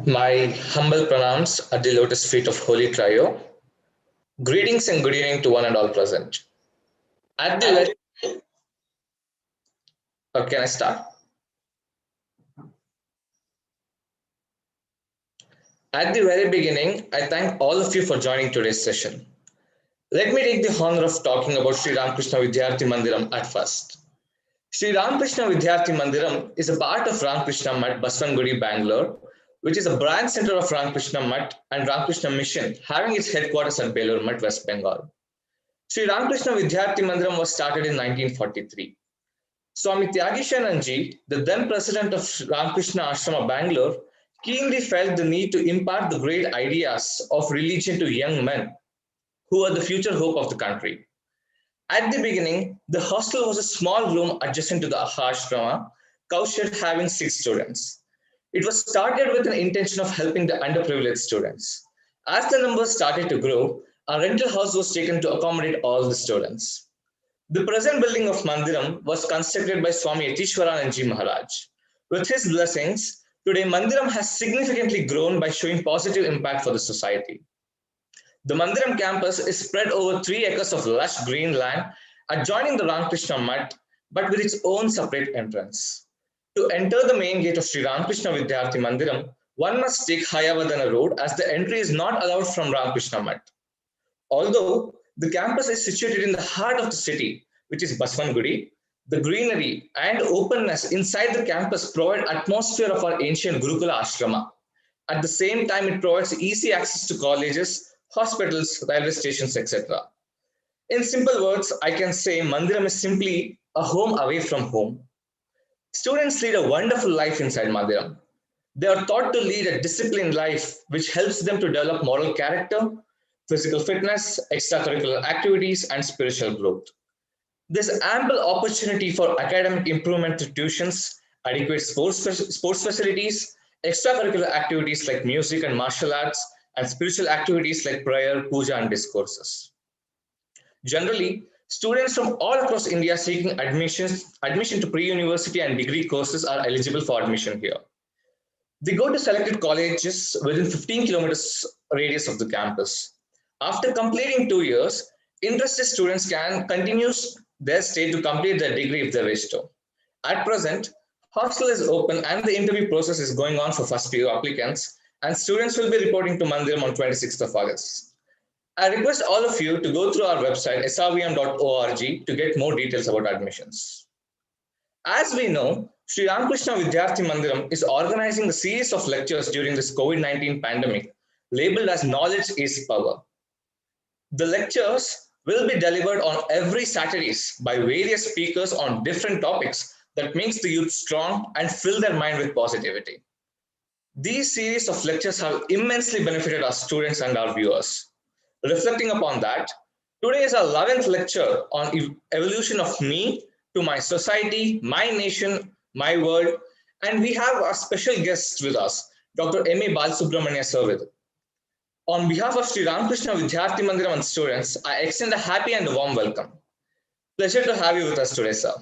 My humble pranams at the lotus feet of Holy Trio. Greetings and good evening to one and all present. At the very can I start? At the very beginning, I thank all of you for joining today's session. Let me take the honor of talking about Sri Ramakrishna Vidyarthi Mandiram at first. Sri Ramakrishna Vidyarthi Mandiram is a part of Ramakrishna Mutt, Baswangudi, Bangalore, which is a branch center of Ramakrishna Mutt and Ramakrishna Mission, having its headquarters at Belur Mutt, West Bengal. Sri Ramakrishna Vidyarthi Mandiram was started in 1943. Swami Tyagishananji, the then president of Ramakrishna Ashrama, Bangalore, keenly felt the need to impart the great ideas of religion to young men who are the future hope of the country. At the beginning, the hostel was a small room adjacent to the ashrama, cowshed having 6 students. It was started with an intention of helping the underprivileged students. As the numbers started to grow, a rental house was taken to accommodate all the students. The present building of Mandiram was constructed by Swami Yatishwarananji Maharaj. With his blessings, today Mandiram has significantly grown by showing positive impact for the society. The Mandiram campus is spread over 3 acres of lush green land adjoining the Ramakrishna Mutt, but with its own separate entrance. To enter the main gate of Sri Ramakrishna Vidyarthi Mandiram, one must take Hayavadana Road as the entry is not allowed from Ramakrishna Mutt. Although the campus is situated in the heart of the city, which is Baswangudi, the greenery and openness inside the campus provide atmosphere of our ancient Gurukula Ashrama. At the same time, it provides easy access to colleges, hospitals, railway stations, etc. In simple words, I can say Mandiram is simply a home away from home. Students lead a wonderful life inside Mandiram. They are taught to lead a disciplined life, which helps them to develop moral character, physical fitness, extracurricular activities, and spiritual growth. There's ample opportunity for academic improvement through tuitions, adequate sports facilities, extracurricular activities like music and martial arts, and spiritual activities like prayer, puja, and discourses. Generally, students from all across India seeking admission to pre-university and degree courses are eligible for admission here. They go to selected colleges within 15 kilometers radius of the campus. After completing 2 years, interested students can continue their stay to complete their degree if they wish to. At present, hostel is open and the interview process is going on for first year applicants, and students will be reporting to Mandiram on 26th of August. I request all of you to go through our website srvm.org to get more details about admissions. As we know, Sri Ramakrishna Vidyarthi Mandiram is organizing a series of lectures during this COVID-19 pandemic labeled as Knowledge is Power. The lectures will be delivered on every Saturdays by various speakers on different topics that makes the youth strong and fill their mind with positivity. These series of lectures have immensely benefited our students and our viewers. Reflecting upon that, today is our 11th lecture on evolution of me to my society, my nation, my world, and we have our special guests with us, Dr M A Balasubramanya sir. On behalf of Sri Ramakrishna Vidyarthi Mandiram and students, I extend a happy and a warm welcome. Pleasure to have you with us today, sir.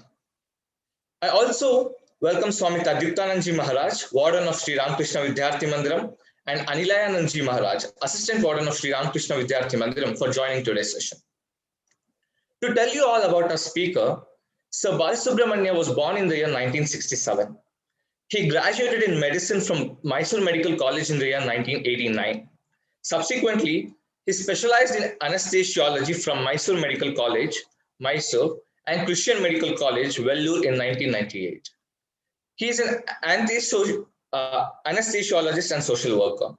I also welcome Swami Tadyuktananji Maharaj, Warden of Sri Ramakrishna Vidyarthi Mandiram, and Anilayananji Maharaj, Assistant Warden of Sri Ramakrishna Vidyarthi Mandiram, for joining today's session. To tell you all about our speaker, Sir Balasubramanya was born in the year 1967. He graduated in medicine from Mysore Medical College in the year 1989. Subsequently, he specialized in anesthesiology from Mysore Medical College, Mysore, and Christian Medical College, Vellore, in 1998. He is an anesthesiologist and social worker.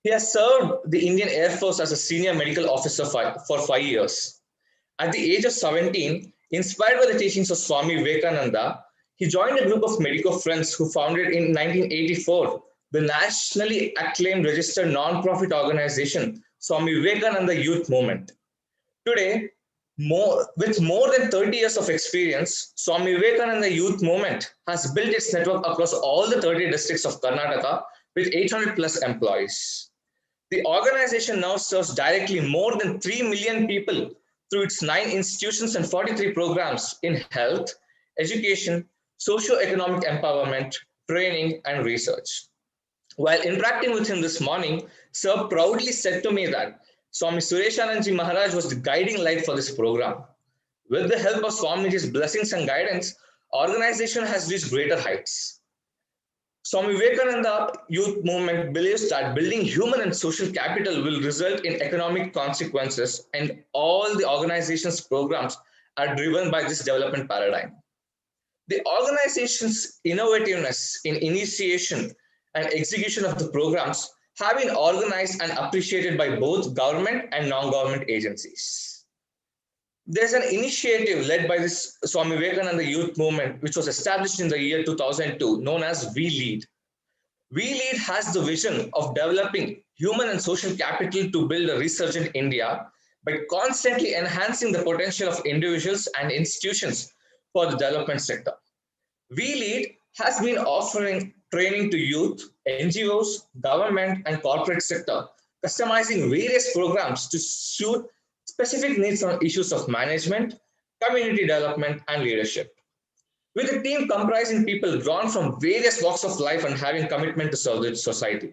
He has served the Indian Air Force as a senior medical officer for 5 years. At the age of 17, inspired by the teachings of Swami Vivekananda, he joined a group of medico friends who founded in 1984 the nationally acclaimed registered non-profit organization Swami Vivekananda Youth Movement. Today, with more than 30 years of experience, Swami Vivekananda Youth Movement has built its network across all the 30 districts of Karnataka with 800 plus employees. The organization now serves directly more than 3 million people through its 9 institutions and 43 programs in health, education, socio-economic empowerment, training, and research. While interacting with him this morning, Sir proudly said to me that Swami Sureshananji Maharaj was the guiding light for this program. With the help of Swamiji's blessings and guidance, organization has reached greater heights. Swami Vivekananda Youth Movement believes that building human and social capital will result in economic consequences, and all the organization's programs are driven by this development paradigm. The organization's innovativeness in initiation and execution of the programs have been organized and appreciated by both government and non-government agencies. There's an initiative led by this Swami Vivekananda Youth Movement, which was established in the year 2002, known as We Lead. We Lead has the vision of developing human and social capital to build a resurgent India by constantly enhancing the potential of individuals and institutions for the development sector. We Lead has been offering training to youth, NGOs, government, and corporate sector, customizing various programs to suit specific needs on issues of management, community development, and leadership. With a team comprising people drawn from various walks of life and having commitment to serve the society.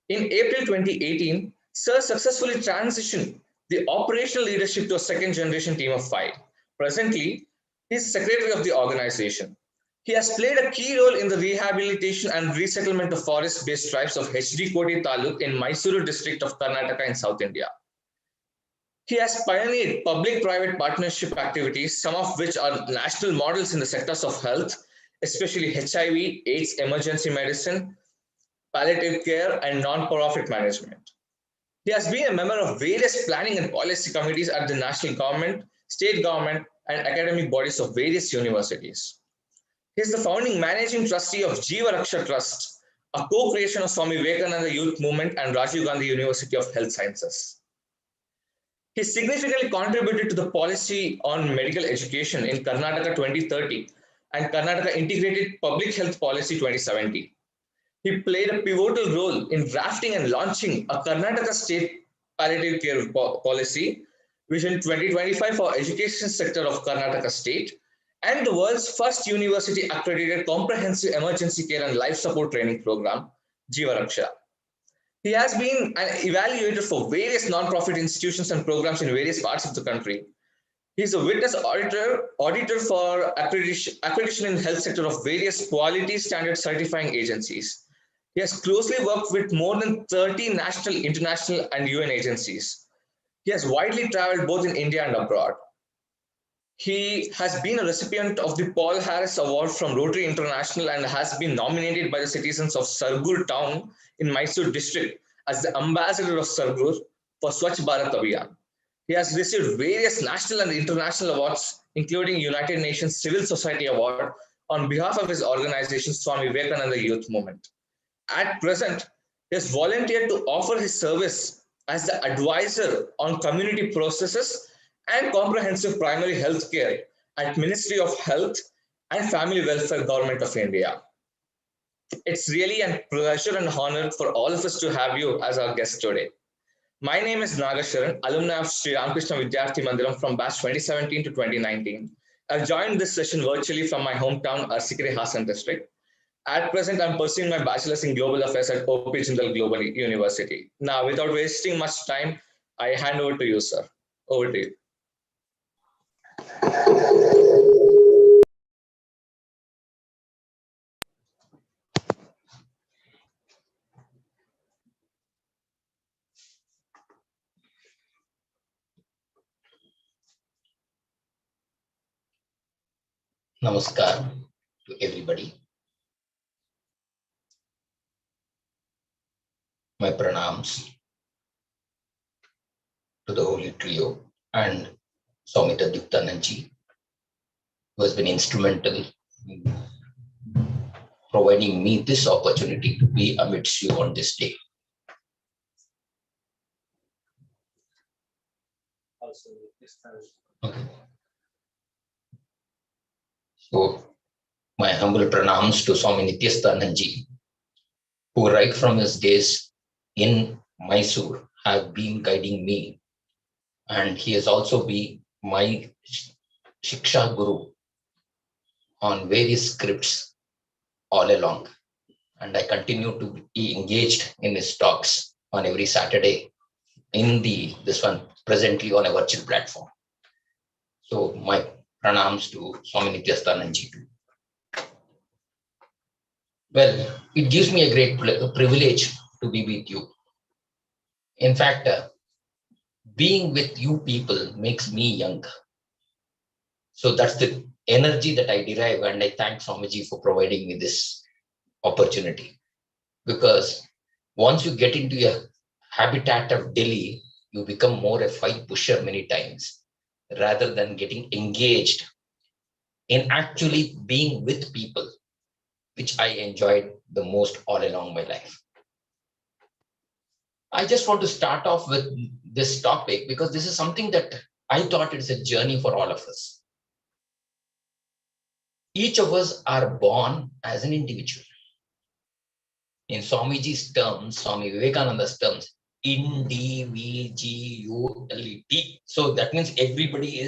In April 2018, Sir successfully transitioned the operational leadership to a second generation team of 5. Presently, he is secretary of the organization. He has played a key role in the rehabilitation and resettlement of forest-based tribes of HD Koti Taluk in Mysuru district of Karnataka in South India. He has pioneered public-private partnership activities, some of which are national models in the sectors of health, especially HIV, AIDS, emergency medicine, palliative care, and non-profit management. He has been a member of various planning and policy committees at the national government, state government, and academic bodies of various universities. He is the founding managing trustee of Jiva Raksha Trust, a co-creation of Swami Vivekananda Youth Movement and Rajiv Gandhi University of Health Sciences. He significantly contributed to the policy on medical education in Karnataka 2030 and Karnataka Integrated Public Health Policy 2070. He played a pivotal role in drafting and launching a Karnataka State Palliative Care Policy, Vision 2025 for Education Sector of Karnataka State, and the world's first university accredited comprehensive emergency care and life support training program, Jiva Raksha. He has been an evaluator for various non-profit institutions and programs in various parts of the country. He is a witness auditor for accreditation in health sector of various quality standard certifying agencies. He has closely worked with more than 30 national, international, and UN agencies. He has widely traveled both in India and abroad. He has been a recipient of the Paul Harris Award from Rotary International and has been nominated by the citizens of Sargur town in Mysore district as the ambassador of Sargur for Swachh Bharat Abhiyan. He has received various national and international awards, including United Nations Civil Society Award on behalf of his organization, Swami Vivekananda Youth Movement. At present, he has volunteered to offer his service as the advisor on community processes and comprehensive primary health care at Ministry of Health and Family Welfare Government of India. It's really a pleasure and honor for all of us to have you as our guest today. My name is Nagasharan, alumni of Sri Ramakrishna Vidyarthi Mandiram from batch 2017 to 2019. I've joined this session virtually from my hometown, Arsikere, Hassan district. At present, I'm pursuing my bachelor's in global affairs at OP Jindal Global University. Now, without wasting much time, I hand over to you, sir. Over to you. Namaskar to everybody. My pranams to the Holy Trio and Soumita Diktananji, who has been instrumental in providing me this opportunity to be amidst you on this day. Okay. So, my humble pranams to Swami Nityastananji, who right from his days in Mysore have been guiding me, and he has also been my Shiksha Guru on various scripts all along. and I continue to be engaged in his talks on every Saturday in this one presently on a virtual platform. So my pranams to Swami Nityastananji too. Well, it gives me a great privilege to be with you. In fact, being with you people makes me young. So that's the energy that I derive, and I thank Swamiji for providing me this opportunity. Because once you get into a habitat of Delhi, you become more a fight pusher many times, rather than getting engaged in actually being with people, which I enjoyed the most all along my life. I just want to start off with this topic because this is something that I thought it's a journey for all of us. Each of us are born as an individual. In Swamiji's terms, Swami Vivekananda's terms, individuality. So that means everybody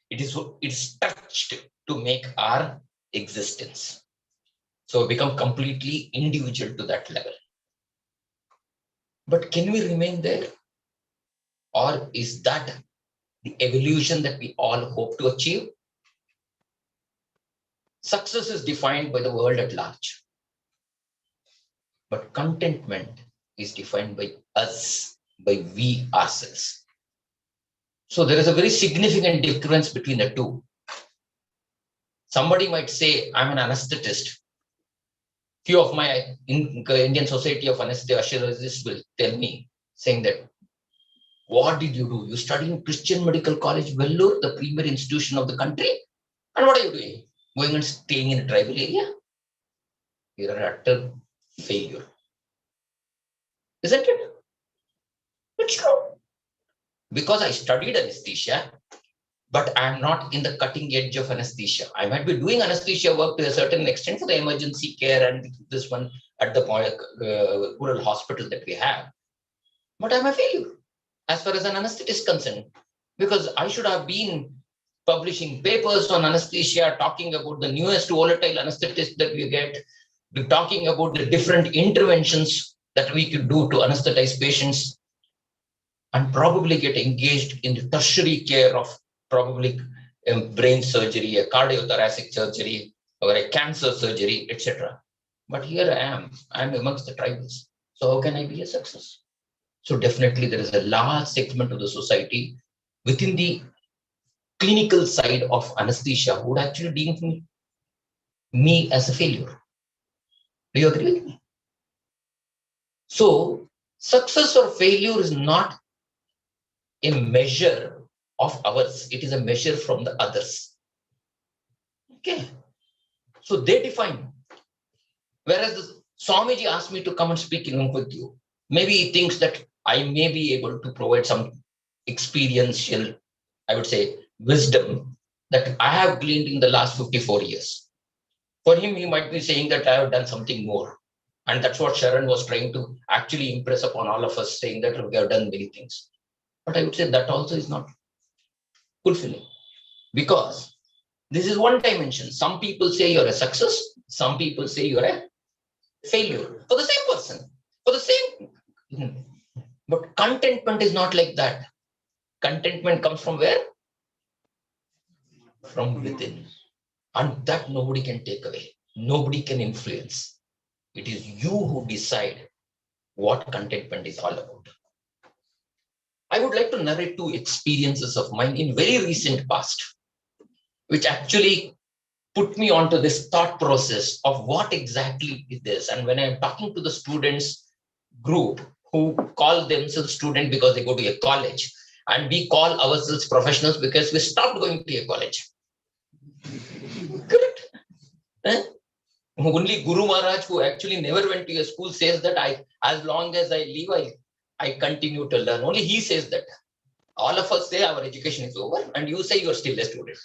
it's touched to make our existence. So become completely individual to that level. But can we remain there? Or is that the evolution that we all hope to achieve? Success is defined by the world at large. But contentment is defined by us, by we ourselves. So there is a very significant difference between the two. Somebody might say, I'm an anesthetist. Few of my Indian Society of Anesthesiologists will tell me, saying that, what did you do? You studied in Christian Medical College, Vellore, the premier institution of the country. And what are you doing? Going and staying in a tribal area? You're an utter failure. Isn't it? It's true. Because I studied anesthesia, but I'm not in the cutting edge of anesthesia. I might be doing anesthesia work to a certain extent for the emergency care and this one at the rural hospital that we have. But I'm a failure as far as an anesthetist is concerned, because I should have been publishing papers on anesthesia, talking about the newest volatile anesthetists that we get, talking about the different interventions that we could do to anesthetize patients, and probably get engaged in the tertiary care of probably a brain surgery, a cardiothoracic surgery, or a cancer surgery, etc. But here I'm amongst the tribals. So how can I be a success? So definitely there is a large segment of the society within the clinical side of anesthesia who would actually deem me as a failure. Do you agree with me? So success or failure is not a measure of ours. It is a measure from the others. Okay. So they define. Whereas Swamiji asked me to come and speak in with you. Maybe he thinks that I may be able to provide some experiential, I would say, wisdom that I have gleaned in the last 54 years. For him, he might be saying that I have done something more. And that's what Sharon was trying to actually impress upon all of us, saying that we have done many things. But I would say that also is not fulfilling, because this is one dimension. Some people say you're a success. Some people say you're a failure for the same person, for the same. But contentment is not like that. Contentment comes from where? From within. And that nobody can take away. Nobody can influence. It is you who decide what contentment is all about. I would like to narrate two experiences of mine in very recent past, which actually put me onto this thought process of what exactly is this. And when I'm talking to the students group who call themselves student because they go to a college, and we call ourselves professionals because we stopped going to a college. Correct? Only Guru Maharaj, who actually never went to a school, says that as long as I live, I continue to learn. Only he says that. All of us say our education is over, and you say you're still a student.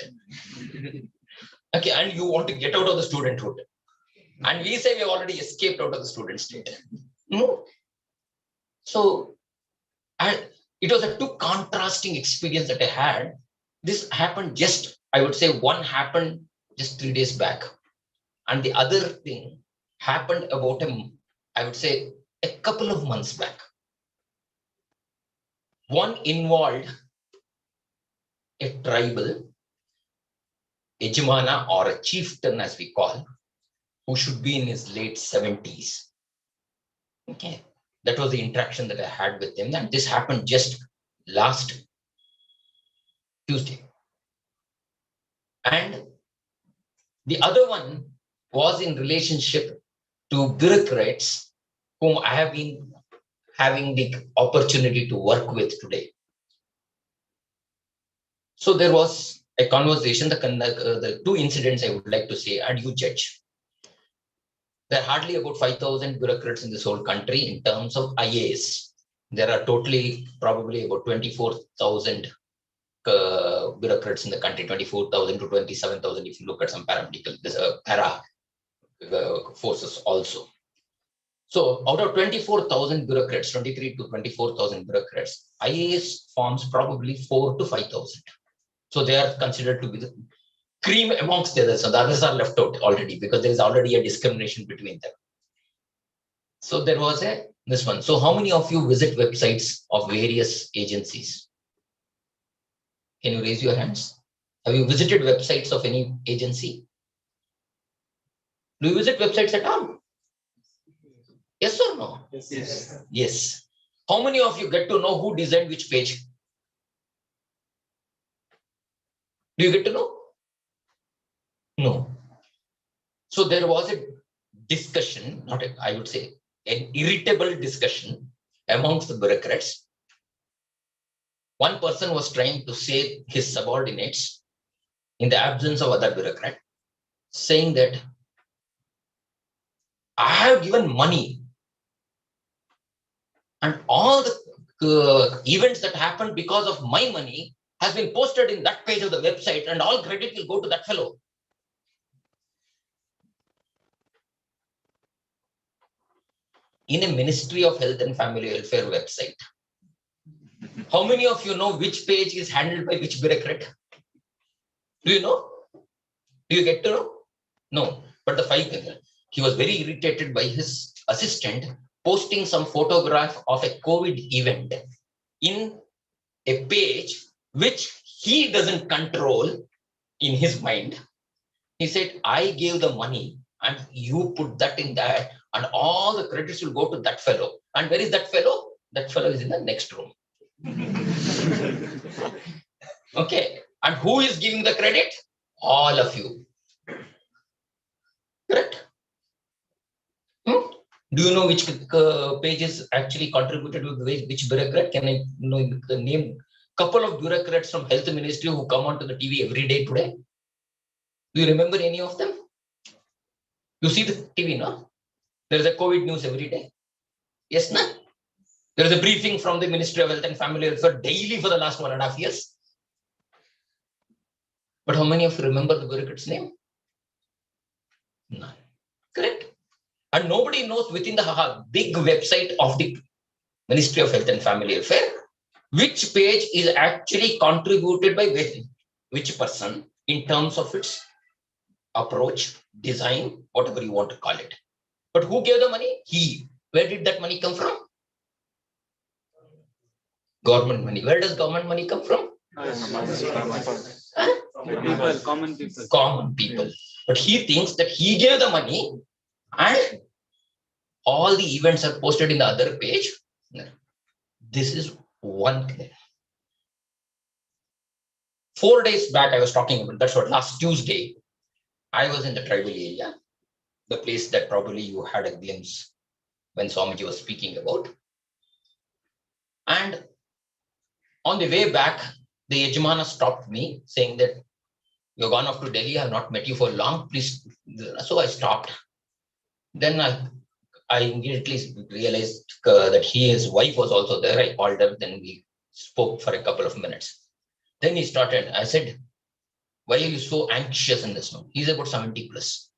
Okay, and you want to get out of the studenthood. And we say we have already escaped out of the student state. No. So, it was a two contrasting experience that I had. This happened I would say one happened just 3 days back. And the other thing happened about I would say, a couple of months back. One involved a tribal Yajamana or a chieftain, as we call, who should be in his late 70s. Okay. That was the interaction that I had with him. And this happened just last Tuesday. And the other one was in relationship to bureaucrats whom I have been having the opportunity to work with today. So there was a conversation, the two incidents I would like to say, and you judge. There are hardly about 5,000 bureaucrats in this whole country in terms of IAS. There are totally probably about 24,000 bureaucrats in the country, 24,000 to 27,000 if you look at some paramedical, para forces also. So out of 24,000 bureaucrats, 23 to 24,000 bureaucrats, IAS forms probably 4 to 5,000. So they are considered to be the cream amongst the others. So the others are left out already because there is already a discrimination between them. So there was this one. So how many of you visit websites of various agencies? Can you raise your hands? Have you visited websites of any agency? Do you visit websites at all? Yes or no? Yes. Yes. How many of you get to know who designed which page? Do you get to know? No. So there was a discussion, I would say, an irritable discussion amongst the bureaucrats. One person was trying to save his subordinates in the absence of other bureaucrat, saying that I have given money and all the events that happened because of my money has been posted in that page of the website and all credit will go to that fellow. In a Ministry of Health and Family Welfare website, how many of you know which page is handled by which bureaucrat? Do you know? Do you get to know? No. But the five, he was very irritated by his assistant posting some photograph of a COVID event in a page which he doesn't control in his mind. He said, I gave the money and you put that in that and all the credits will go to that fellow. And where is that fellow? That fellow is in the next room. Okay. And who is giving the credit? All of you. Correct? Do you know which page is actually contributed with which bureaucrat? Can I name a couple of bureaucrats from Health Ministry who come onto the TV every day today? Do you remember any of them? You see the TV, no? There is a COVID news every day. Yes, no? There is a briefing from the Ministry of Health and Family Welfare daily for the last 1.5 years. But how many of you remember the bureaucrat's name? None. Correct? And nobody knows within the big website of the Ministry of Health and Family Welfare which page is actually contributed by which person in terms of its approach, design, whatever you want to call it. But who gave the money? He. Where did that money come from? Government money. Where does government money come from? People, common people. Common people. But he thinks that he gave the money and all the events are posted in the other page. This is one thing. 4 days back, I was talking about, that's what, last Tuesday, I was in the tribal area, the place that probably you had a glimpse when Swamiji was speaking about. And on the way back, the Yajamana stopped me saying that you've gone off to Delhi, I have not met you for long, please. So I stopped. Then I immediately realized that his wife was also there. I called her, then we spoke for a couple of minutes. Then he started, I said, why are you so anxious in this one? He's about 70 plus.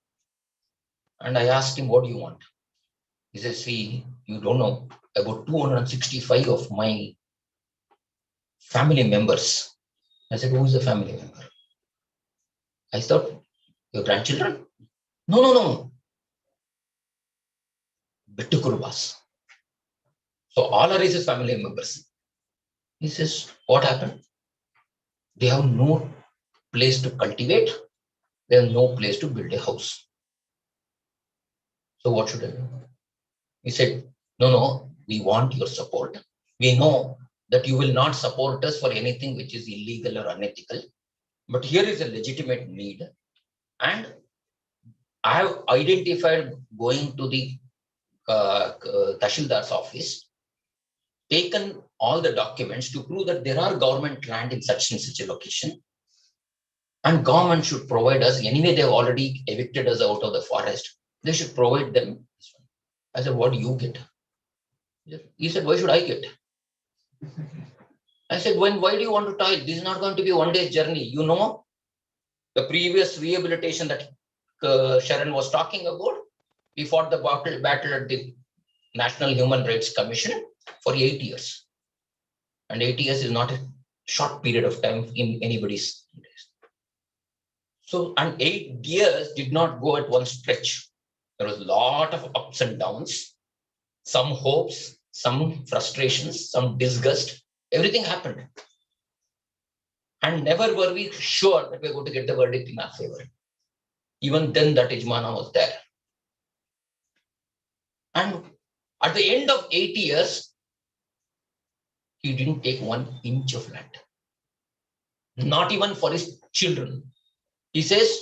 And I asked him, what do you want? He says, see, you don't know, about 265 of my family members. I said, who is the family member? I thought, your grandchildren? No. Bittu Kurubas. So all are his family members. He says, what happened? They have no place to cultivate. They have no place to build a house. So what should I do? He said, no, we want your support. We know that you will not support us for anything which is illegal or unethical. But here is a legitimate need. And I have identified going to the Tahsildar's office, taken all the documents to prove that there are government land in such and such a location. And government should provide us, anyway, they have already evicted us out of the forest. They should provide them. I said, what do you get? He said, why should I get? I said, why do you want to tie? This is not going to be one day's journey. You know, the previous rehabilitation that Sharon was talking about, we fought the battle at the National Human Rights Commission for 8 years. And 8 years is not a short period of time in anybody's. So, and 8 years did not go at one stretch. There was a lot of ups and downs, some hopes, some frustrations, some disgust. Everything happened. And never were we sure that we were going to get the verdict in our favor. Even then, that Ijmana was there. And at the end of 8 years, he didn't take 1 inch of land. Not even for his children. He says,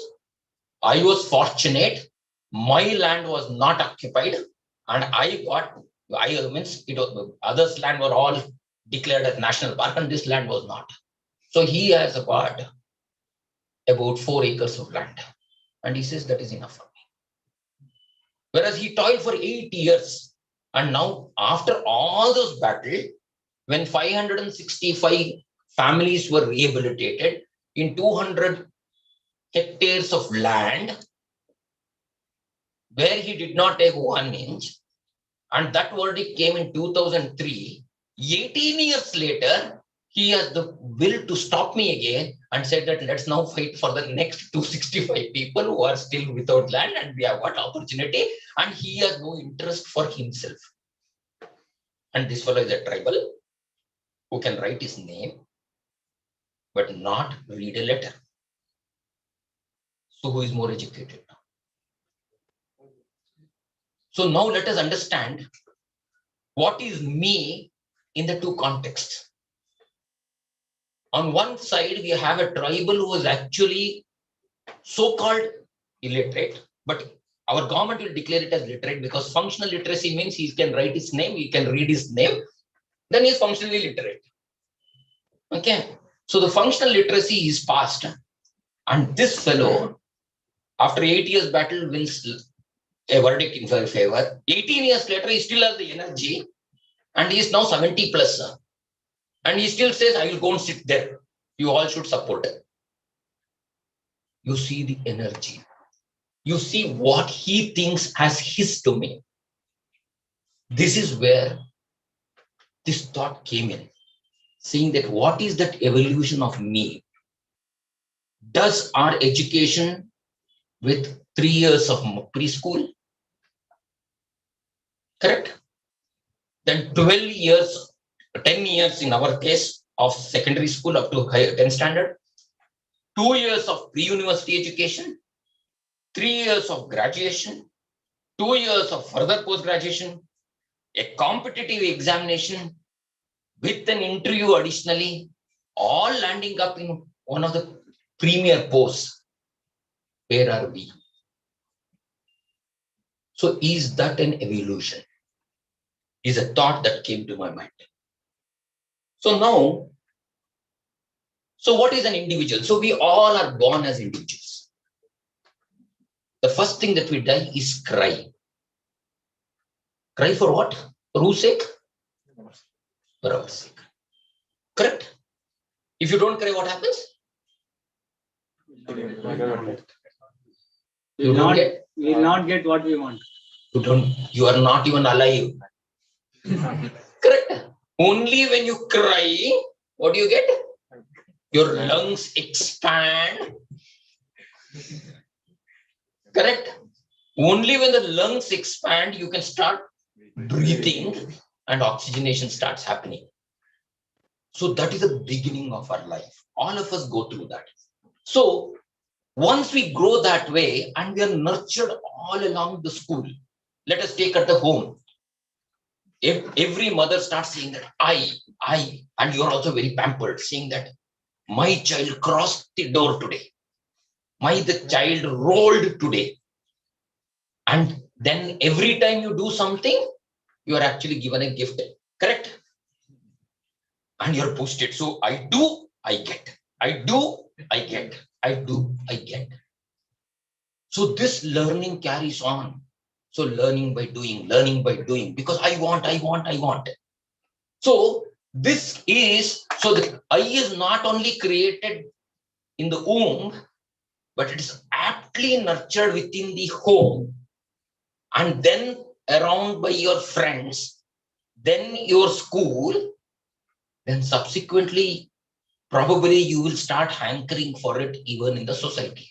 I was fortunate. My land was not occupied. And others' land were all declared as national park, and this land was not. So he has got about 4 acres of land. And he says that is enough for me. Whereas he toiled for 8 years. And now, after all those battles, when 565 families were rehabilitated in 200 hectares of land, where he did not take 1 inch, and that verdict came in 2003, 18 years later, he has the will to stop me again and said that let's now fight for the next 265 people who are still without land, and we have got opportunity, and he has no interest for himself. And this fellow is a tribal who can write his name, but not read a letter. So who is more educated now? So now let us understand what is me in the two contexts. On one side, we have a tribal who is actually so-called illiterate, but our government will declare it as literate because functional literacy means he can write his name, he can read his name, then he is functionally literate. Okay, so the functional literacy is passed, and this fellow, after 8 years battle, wins a verdict in her favor. 18 years later, he still has the energy, and he is now 70 plus. And he still says, I will go and sit there. You all should support it. You see the energy. You see what he thinks as his domain. This is where this thought came in, saying that what is that evolution of me? Does our education with 3 years of preschool, correct? Then 12 years, 10 years in our case of secondary school up to 10th standard, 2 years of pre-university education, 3 years of graduation, 2 years of further post-graduation, a competitive examination with an interview additionally, all landing up in one of the premier posts. Where are we? So is that an evolution? Is a thought that came to my mind. So now, so what is an individual? So we all are born as individuals. The first thing that we die is cry. Cry for what? For whose sake? For our sake. Correct? If you don't cry, what happens? We will not get what we want. You are not even alive. Correct? Only when you cry, what do you get? Your lungs expand. Correct? Only when the lungs expand, you can start breathing, and oxygenation starts happening. So that is the beginning of our life. All of us go through that. So once we grow that way and we are nurtured all along the school, let us take at the home. If every mother starts saying that I, and you're also very pampered, saying that my child crossed the door today. The child rolled today. And then every time you do something, you are actually given a gift. Correct? And you're boosted. So I do, I get. I do, I get. I do, I get. So this learning carries on. So learning by doing, because I want. So this is, so the I is not only created in the womb, but it is aptly nurtured within the home, and then around by your friends, then your school, then subsequently, probably you will start hankering for it even in the society.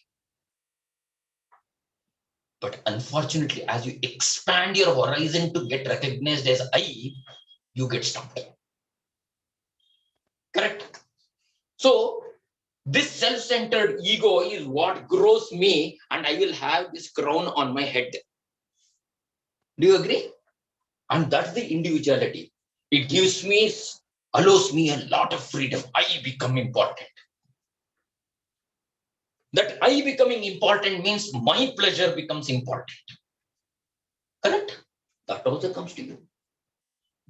But unfortunately, as you expand your horizon to get recognized as I, you get stopped. Correct? So this self-centered ego is what grows me, and I will have this crown on my head. Do you agree? And that's the individuality. It allows me a lot of freedom. I become important. That I becoming important means my pleasure becomes important. Correct? That also comes to you.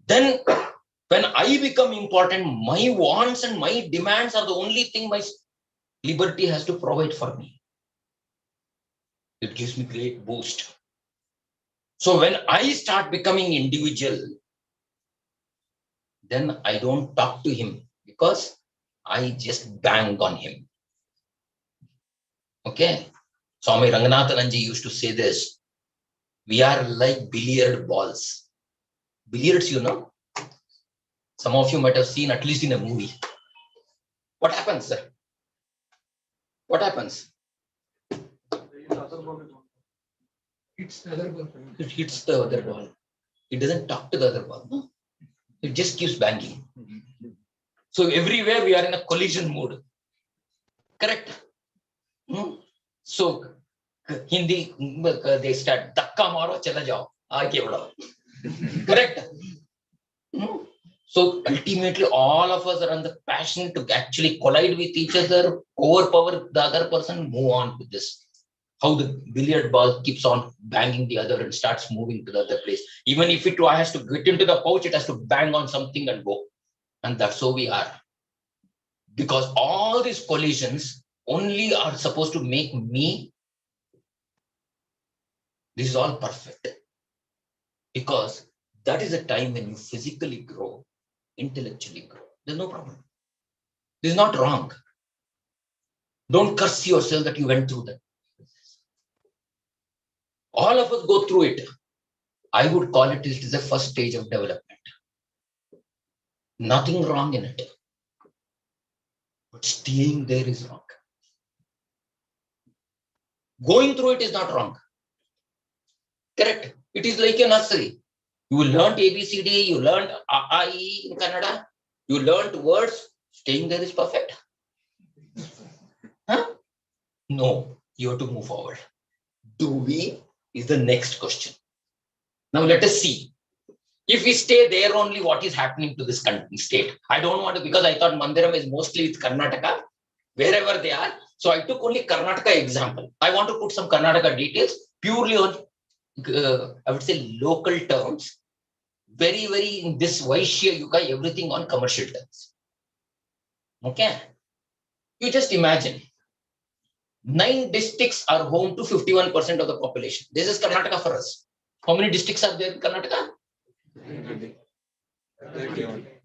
Then when I become important, my wants and my demands are the only thing my liberty has to provide for me. It gives me great boost. So when I start becoming individual, then I don't talk to him because I just bang on him. Okay. Swami Ranganathananji used to say this. We are like billiard balls. Billiards, you know. Some of you might have seen, at least in a movie. What happens, sir? What happens? It's the other ball. It hits the other ball. It doesn't talk to the other ball. No? It just keeps banging. So everywhere we are in a collision mode. Correct? So Hindi, they start dhakka maro chala jao. Aage bada. Correct? So ultimately, all of us are on the passion to actually collide with each other, overpower the other person, move on with this. How the billiard ball keeps on banging the other and starts moving to the other place. Even if it has to get into the pouch, it has to bang on something and go. And that's how we are. Because all these collisions only are supposed to make me. This is all perfect. Because that is a time when you physically grow, intellectually grow. There's no problem. This is not wrong. Don't curse yourself that you went through that. All of us go through it. I would call it is the first stage of development. Nothing wrong in it. But staying there is wrong. Going through it is not wrong. Correct. It is like a nursery. You learned ABCD, you learned I in Kannada, you learned words. Staying there is perfect. Huh? No, you have to move forward. Do we is the next question. Now let us see. If we stay there only, what is happening to this country, state? I don't want to, because I thought Mandiram is mostly with Karnataka, wherever they are. So I took only Karnataka example. I want to put some Karnataka details purely on, I would say, local terms. Very, very in this Vaishya Yuga, everything on commercial terms. Okay. You just imagine. 9 districts are home to 51% of the population. This is Karnataka for us. How many districts are there in Karnataka?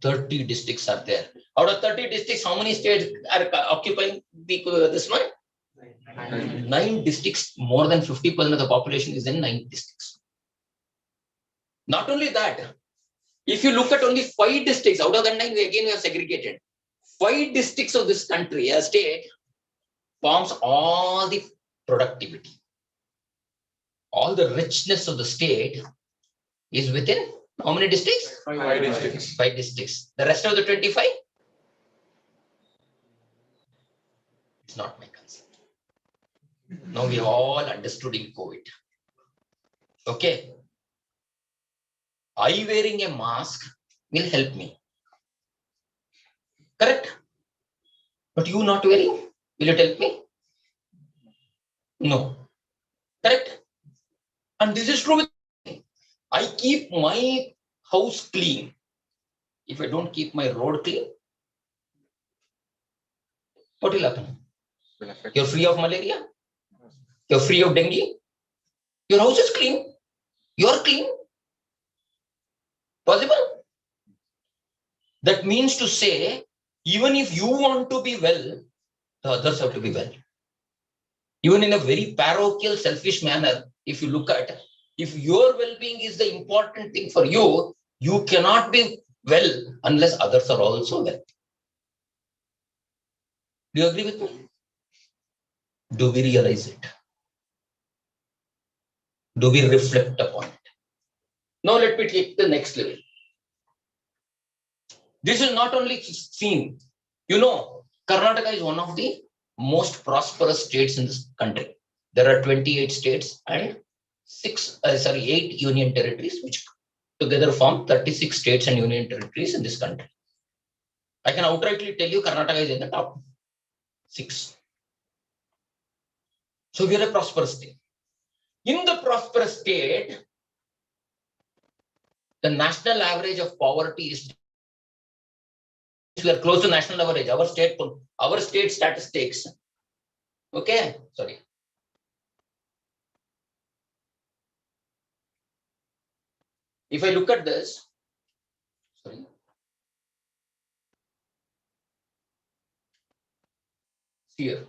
30 districts are there. Out of 30 districts, how many states are occupying this one? 9 districts, more than 50% of the population is in 9 districts. Not only that, if you look at only 5 districts, out of the 9, we have segregated. 5 districts of this country, a state, forms all the productivity. All the richness of the state is within How many districts? 5 districts. 5 districts. The rest of the 25? It's not my concern. Now we have all understood in COVID. Okay. I wearing a mask will help me. Correct? But you not wearing, will it help me? No. Correct? And this is true with me. I keep my house clean. If I don't keep my road clean, what will happen? You're free of malaria. You're free of dengue. Your house is clean. You're clean. Possible? That means to say, even if you want to be well, the others have to be well. Even in a very parochial, selfish manner, if you look at, if your well-being is the important thing for you, you cannot be well unless others are also well. Do you agree with me? Do we realize it? Do we reflect upon it? Now let me take the next level. This is not only seen, Karnataka is one of the most prosperous states in this country. There are 28 states and 8 union territories, which together form 36 states and union territories in this country. I can outrightly tell you Karnataka is in the top 6. So we are a prosperous state. In the prosperous state, the national average of poverty is, we are close to national average. Our state statistics. Okay, sorry. If I look at this, sorry. Here.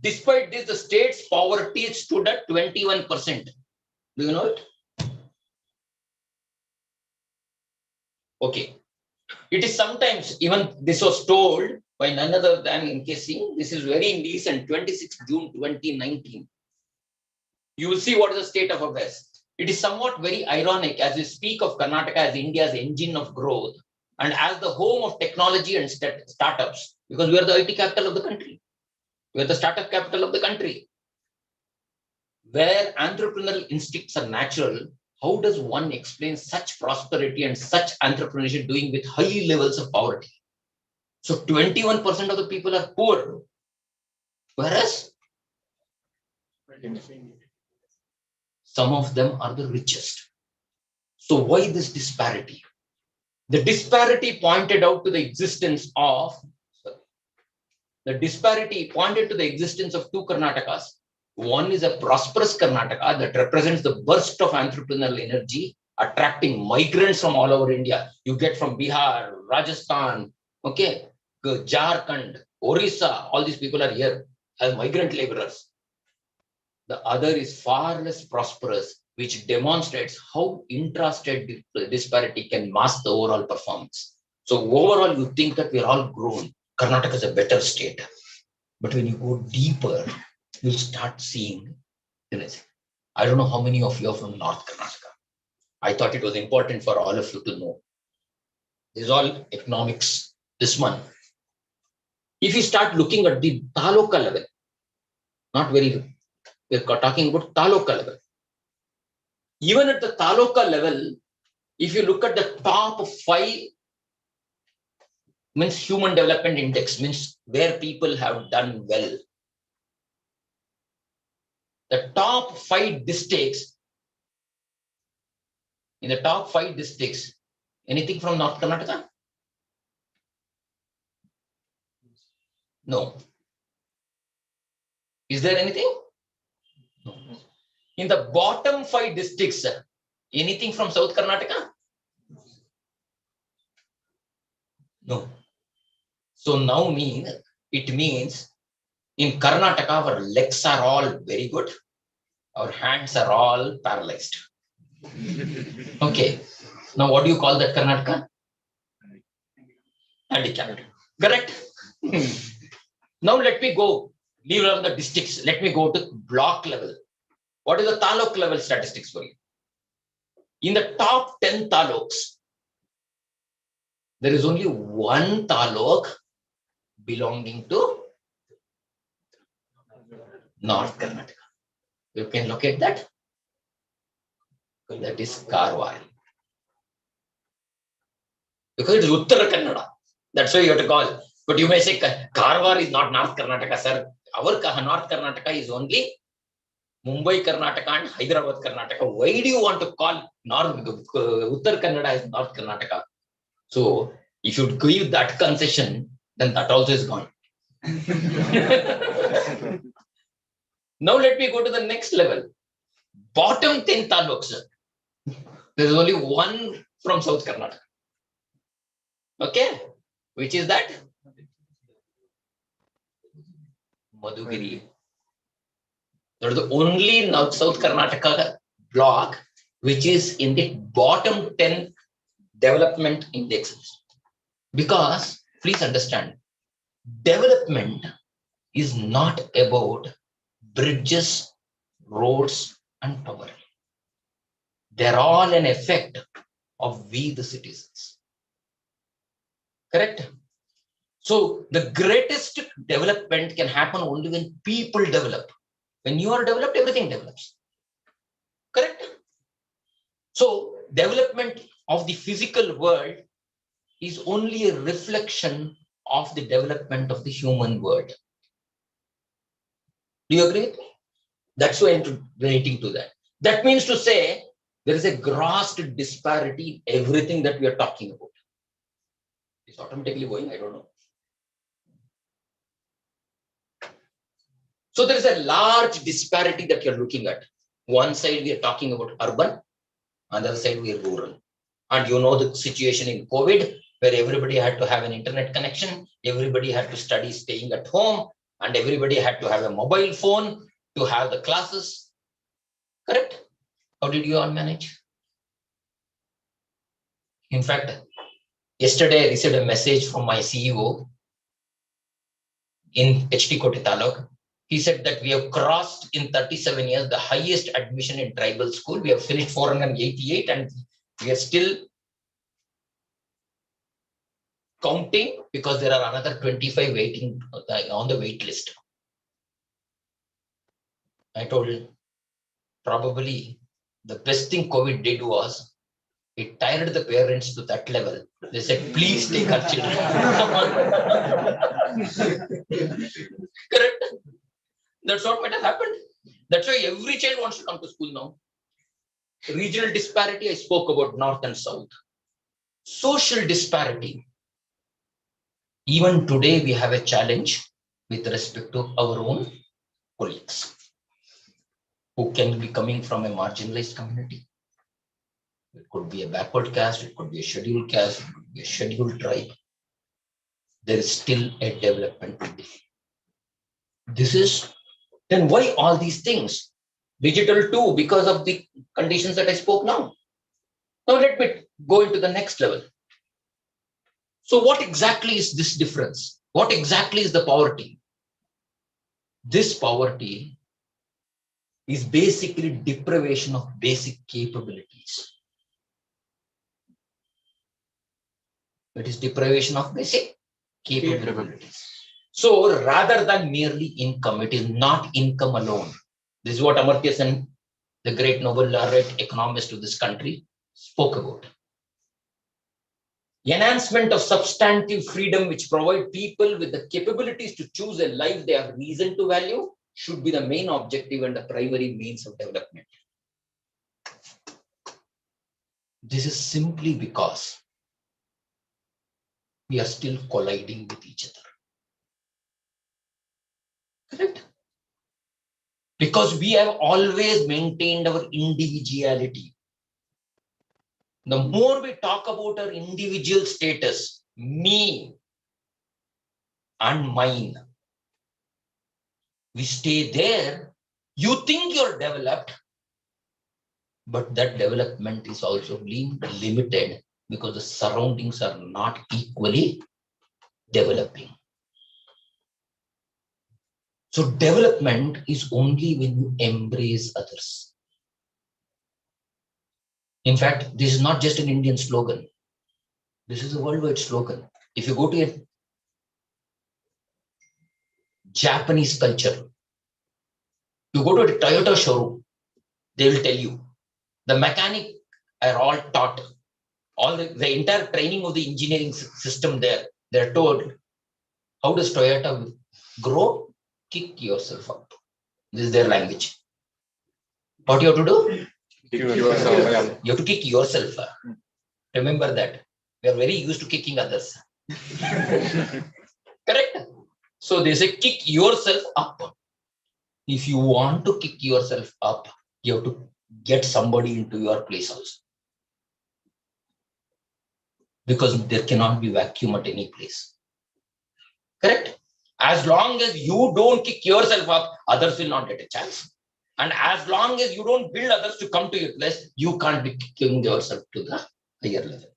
Despite this, the state's poverty stood at 21%. Do you know it? Okay. It is sometimes, even this was told by none other than N.K. Singh. This is very indecent, 26 June 2019. You will see what is the state of affairs. It is somewhat very ironic as we speak of Karnataka as India's engine of growth and as the home of technology and startups, because we are the IT capital of the country. We are the startup capital of the country. Where entrepreneurial instincts are natural, how does one explain such prosperity and such entrepreneurship doing with high levels of poverty? So 21% of the people are poor, whereas some of them are the richest. So why this disparity? The disparity pointed out to the existence of, two Karnatakas. One is a prosperous Karnataka that represents the burst of entrepreneurial energy, attracting migrants from all over India. You get from Bihar, Rajasthan, okay, Jharkhand, Orissa, all these people are here as migrant laborers. The other is far less prosperous, which demonstrates how intrastate disparity can mask the overall performance. So overall, you think that we're all grown. Karnataka is a better state. But when you go deeper, you'll start seeing, I don't know how many of you are from North Karnataka. I thought it was important for all of you to know. This is all economics, this one. If you start looking at the taluka level, we're talking about taluka level. Even at the taluka level, if you look at the top 5, means human development index, means where people have done well. The top 5 districts, in the top 5 districts, anything from North Karnataka? No. Is there anything? No. In the bottom 5 districts, anything from South Karnataka? No. So now it means in Karnataka, our legs are all very good. Our hands are all paralyzed. Okay. Now what do you call that Karnataka? Handicapped. Correct? Now let me go, leave on the districts. Let me go to block level. What is the taluk level statistics for you? In the top 10 taluks, there is only one taluk belonging to North Karnataka. You can locate that. That is Karwar. Because it is Uttara Kannada. That's why you have to call. But you may say Karwar is not North Karnataka, sir. Our North Karnataka is only Mumbai Karnataka and Hyderabad Karnataka. Why do you want to call Uttar Kannada as North Karnataka? So if you give that concession, then that also is gone. Now let me go to the next level. Bottom 10 taluks. There is only one from South Karnataka. Okay, which is that? Madhugiri. That is the only South Karnataka block which is in the bottom 10 development indexes. Because, please understand, development is not about bridges, roads, and power. They're all an effect of we, the citizens. Correct? So, the greatest development can happen only when people develop. When you are developed, everything develops. Correct? So, development of the physical world is only a reflection of the development of the human world. Do you agree? That's why I'm relating to that. That means to say, there is a gross disparity in everything that we are talking about. It's automatically going, I don't know. So there is a large disparity that you're looking at. One side we are talking about urban, on the other side we are rural. And you know the situation in COVID, where everybody had to have an internet connection, everybody had to study staying at home, and everybody had to have a mobile phone to have the classes. Correct? How did you all manage? In fact, yesterday I received a message from my CEO in HT Koti Taluk. He said that we have crossed in 37 years the highest admission in tribal school. We have finished 488 and we are still counting because there are another 25 waiting on the wait list. I told him, probably the best thing COVID did was it tired the parents to that level. They said, please take our children. Correct? That's what might have happened. That's why every child wants to come to school now. Regional disparity, I spoke about north and south. Social disparity. Even today, we have a challenge with respect to our own colleagues who can be coming from a marginalized community. It could be a backward caste, it could be a scheduled caste, it could be a scheduled tribe. There is still a development to be. This is, then why all these things? Digital too, because of the conditions that I spoke now. Now let me go into the next level. So what exactly is this difference? What exactly is the poverty? This poverty is basically deprivation of basic capabilities. It is deprivation of basic capabilities. So rather than merely income, it is not income alone. This is what Amartya Sen, the great Nobel laureate economist of this country, spoke about. Enhancement of substantive freedom, which provide people with the capabilities to choose a life they have reason to value, should be the main objective and the primary means of development. This is simply because we are still colliding with each other. Correct? Because we have always maintained our individuality. The more we talk about our individual status, me and mine, we stay there. You think you're developed, but that development is also being limited because the surroundings are not equally developing. So development is only when you embrace others. In fact, this is not just an Indian slogan. This is a worldwide slogan. If you go to a Japanese culture, you go to a Toyota showroom, they will tell you. The mechanic are all taught. All the entire training of the engineering system there, they're told, how does Toyota grow? Kick yourself up. This is their language. What you have to do? Kick yourself. You have to kick yourself. Remember that. We are very used to kicking others. Correct? So they say kick yourself up. If you want to kick yourself up, you have to get somebody into your place also. Because there cannot be vacuum at any place. Correct? As long as you don't kick yourself up, others will not get a chance. And as long as you don't build others to come to your place, you can't be kicking yourself to the higher level.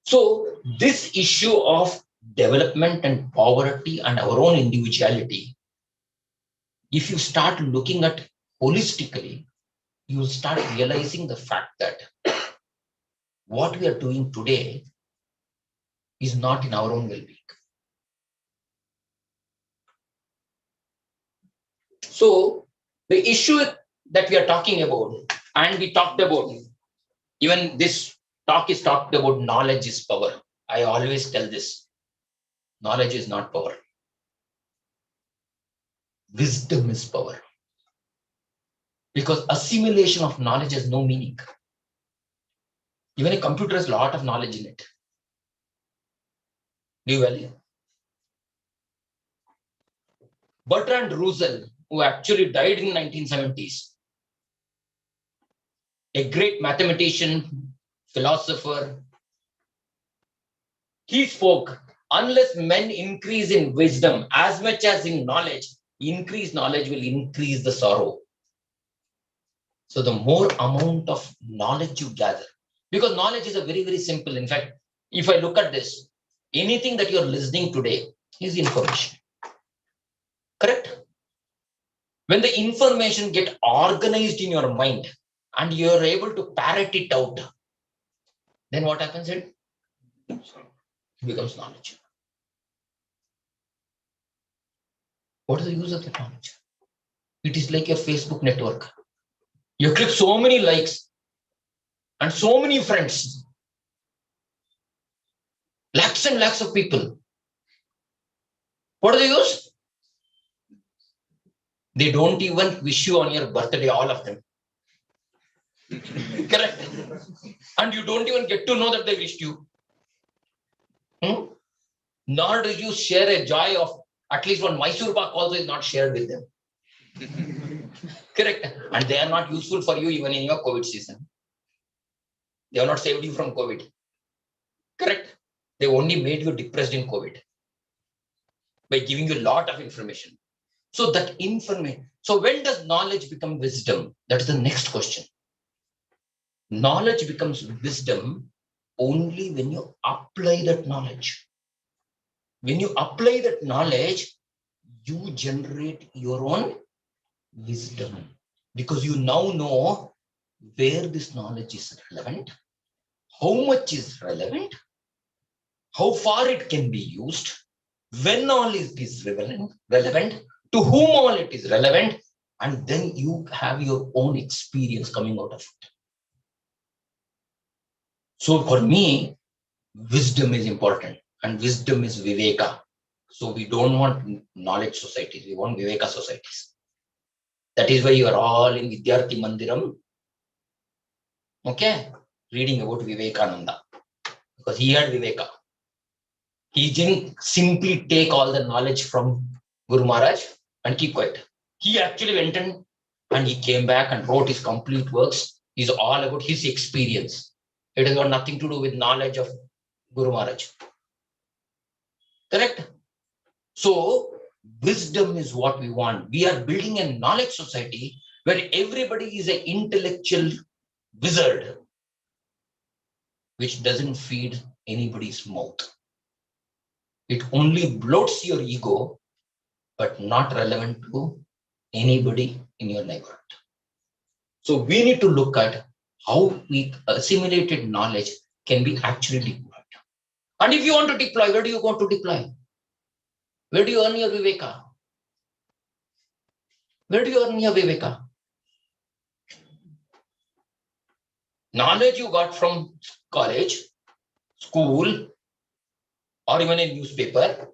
So this issue of development and poverty and our own individuality, if you start looking at holistically, you will start realizing the fact that what we are doing today is not in our own well-being. So the issue that we are talking about, and we talked about, even this talk is talked about knowledge is power. I always tell this, knowledge is not power. Wisdom is power. Because assimilation of knowledge has no meaning. Even a computer has a lot of knowledge in it. Do you value? Bertrand Russell, who actually died in 1970s, a great mathematician, philosopher, he spoke, unless men increase in wisdom as much as in knowledge, increased knowledge will increase the sorrow. So the more amount of knowledge you gather, because knowledge is a very, very simple. In fact, if I look at this, anything that you're listening today is information. Correct? When the information gets organized in your mind and you're able to parrot it out, then what happens? It becomes knowledge. What is the use of the knowledge? It is like a Facebook network. You click so many likes and so many friends, lakhs and lakhs of people. What do they use? They don't even wish you on your birthday, all of them. Correct? And you don't even get to know that they wished you. Nor do you share a joy of at least one Mysore Pak also is not shared with them. Correct? And they are not useful for you even in your COVID season. They have not saved you from COVID. Correct? They only made you depressed in COVID by giving you a lot of information. So that information. So when does knowledge become wisdom? That's the next question. Knowledge becomes wisdom only when you apply that knowledge. When you apply that knowledge, you generate your own wisdom, because you now know where this knowledge is relevant, how much is relevant, how far it can be used, when all it is relevant, to whom all it is relevant, and then you have your own experience coming out of it. So for me, wisdom is important, and wisdom is viveka. So we don't want knowledge societies, we want viveka societies. That is why you are all in Vidyarthi Mandiram, okay, reading about Vivekananda, because he had Viveka. He didn't simply take all the knowledge from Guru Maharaj and keep quiet. He actually went and he came back and wrote his complete works. He's all about his experience. It has got nothing to do with knowledge of Guru Maharaj. Correct? So wisdom is what we want. We are building a knowledge society where everybody is an intellectual wizard, which doesn't feed anybody's mouth. It only bloats your ego, but not relevant to anybody in your neighborhood. So we need to look at how we assimilated knowledge can be actually deployed. And if you want to deploy, where do you want to deploy? Where do you earn your viveka? Where do you earn your viveka? Knowledge you got from college, school, or even a newspaper.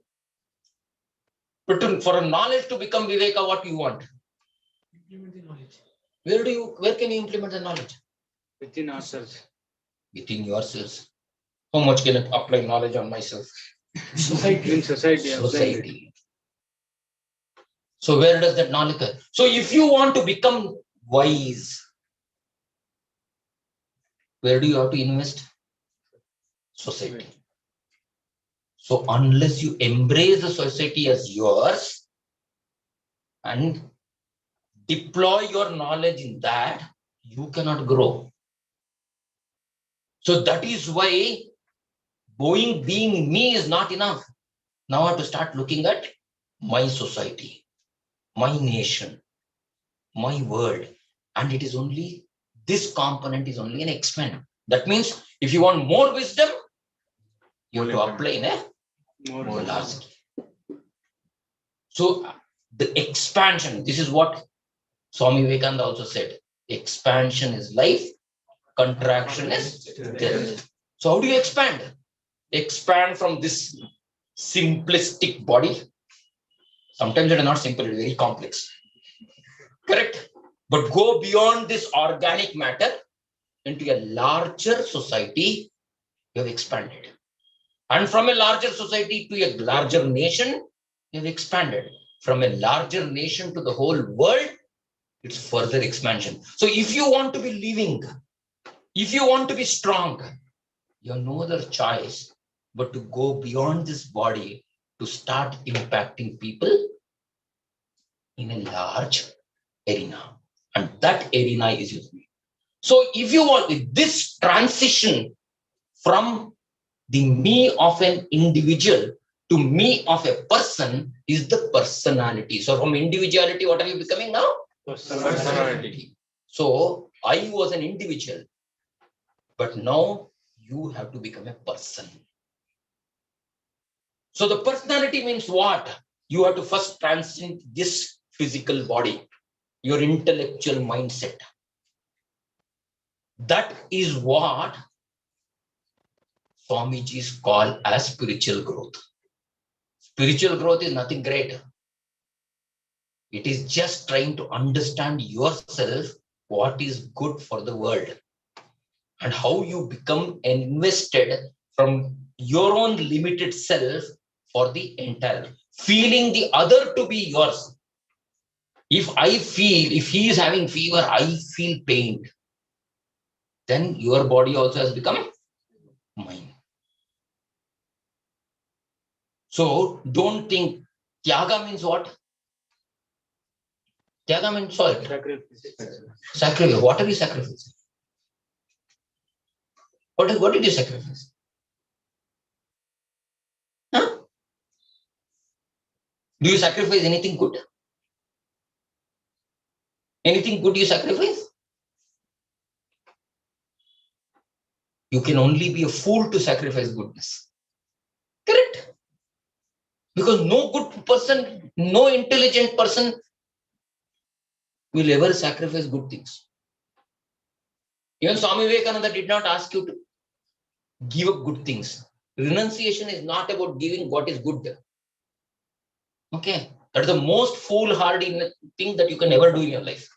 But for a knowledge to become viveka, what do you want? Implement the knowledge. Where can you implement the knowledge? Within ourselves. Within yourselves. How much can I apply knowledge on myself? Society. In society. Society. So where does that knowledge come? So if you want to become wise, where do you have to invest? Society. So unless you embrace the society as yours and deploy your knowledge in that, you cannot grow. So that is why being me is not enough. Now I have to start looking at my society, my nation, my world. And it is only, this component is only an expand. That means if you want more wisdom, you have to apply in a more large scale. So the expansion, this is what Swami Vivekananda also said. Expansion is life, contraction is death. So how do you expand? Expand from this simplistic body. Sometimes it is not simple, it is very complex. Correct? But go beyond this organic matter into a larger society, you have expanded. And from a larger society to a larger nation, you have expanded. From a larger nation to the whole world, it's further expansion. So if you want to be living, if you want to be strong, you have no other choice but to go beyond this body to start impacting people in a large arena. And that arena is your me. So if you want this transition from the me of an individual to me of a person is the personality. So from individuality, what are you becoming now? Personality. So I was an individual, but now you have to become a person. So the personality means what? You have to first transcend this physical body, your intellectual mindset. That is what Swamiji's call as spiritual growth. Spiritual growth is nothing great. It is just trying to understand yourself, what is good for the world, and how you become invested from your own limited self for the entire, feeling the other to be yours. If he is having fever, I feel pain, then your body also has become mine. So don't think Tyaga means what? Tyaga means what? Sacrifice. What are you sacrificing? What did you sacrifice? Huh? Do you sacrifice anything good? Anything good you sacrifice? You can only be a fool to sacrifice goodness. Correct? Because no good person, no intelligent person will ever sacrifice good things. Even Swami Vivekananda did not ask you to give up good things. Renunciation is not about giving what is good. Okay? That is the most foolhardy thing that you can ever do in your life.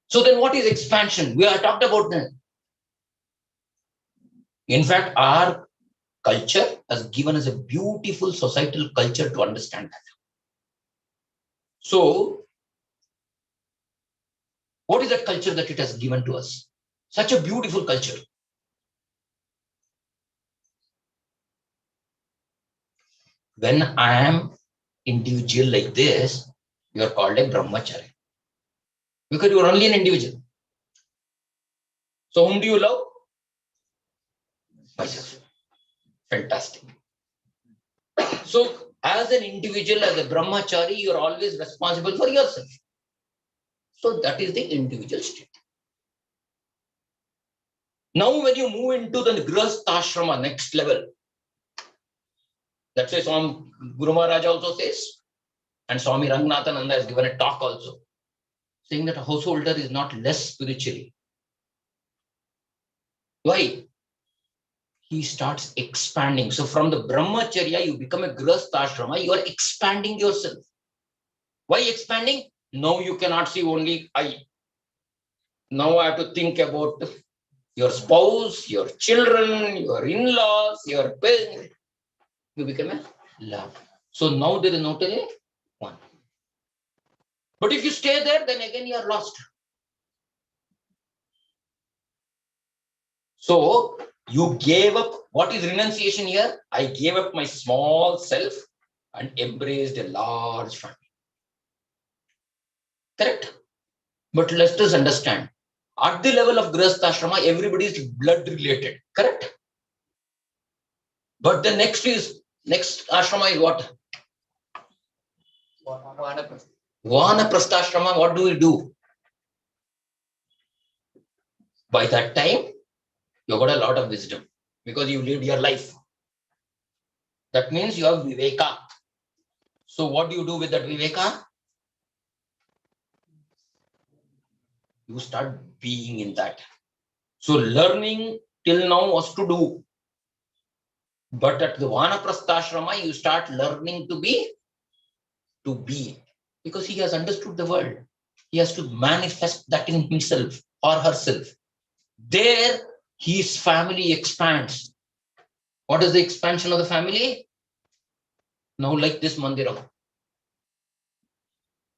So then what is expansion? We have talked about that. In fact, our culture has given us a beautiful societal culture to understand that. So, what is that culture that it has given to us? Such a beautiful culture. When I am individual like this, you are called a brahmachari. Because you are only an individual. So whom do you love? Myself. Fantastic. So as an individual, as a brahmachari, you are always responsible for yourself. So that is the individual state. Now when you move into the Grihastha next level, that's why Swami Guru Maharaj also says, and Swami Ranganathananda has given a talk also, saying that a householder is not less spiritually. Why? He starts expanding. So from the brahmacharya, you become a grihastha, you are expanding yourself. Why expanding? Now you cannot see only I. Now I have to think about your spouse, your children, your in-laws, your parents. You become a love. So now there is not a one. But if you stay there, then again you are lost. So you gave up. What is renunciation here? I gave up my small self and embraced a large family. Correct? But let us understand. At the level of Grihastha, everybody is blood related. Correct? But the next ashrama is what? Vanaprastha, what do we do? By that time, you got a lot of wisdom because you lived your life. That means you have viveka. So what do you do with that viveka? You start being in that. So learning till now was to do. But at the Vanaprastha, you start learning to be. Because he has understood the world. He has to manifest that in himself or herself. There, his family expands. What is the expansion of the family? Now, like this mandiram.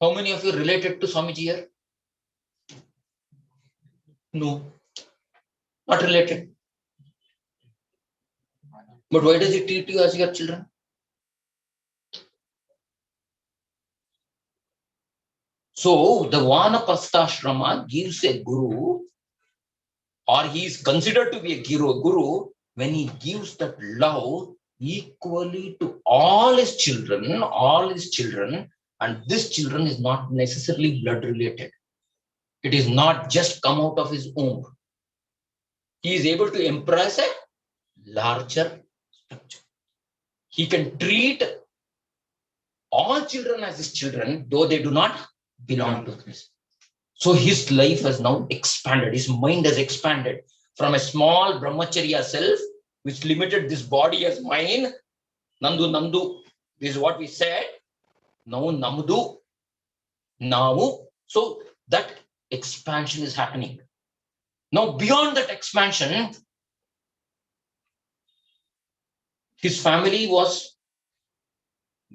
How many of you related to Swamiji here? No, not related. But why does he treat you as your children? So, the Vanaprastha gives a guru, or he is considered to be a guru when he gives that love equally to all his children, and this children is not necessarily blood related. It is not just come out of his womb. He is able to impress a larger structure. He can treat all children as his children, though they do not belong to this. So his life has now expanded. His mind has expanded from a small brahmacharya self, which limited this body as mine. Nandu. This is what we said. Now Namdu. Now. So that expansion is happening. Now beyond that expansion, his family was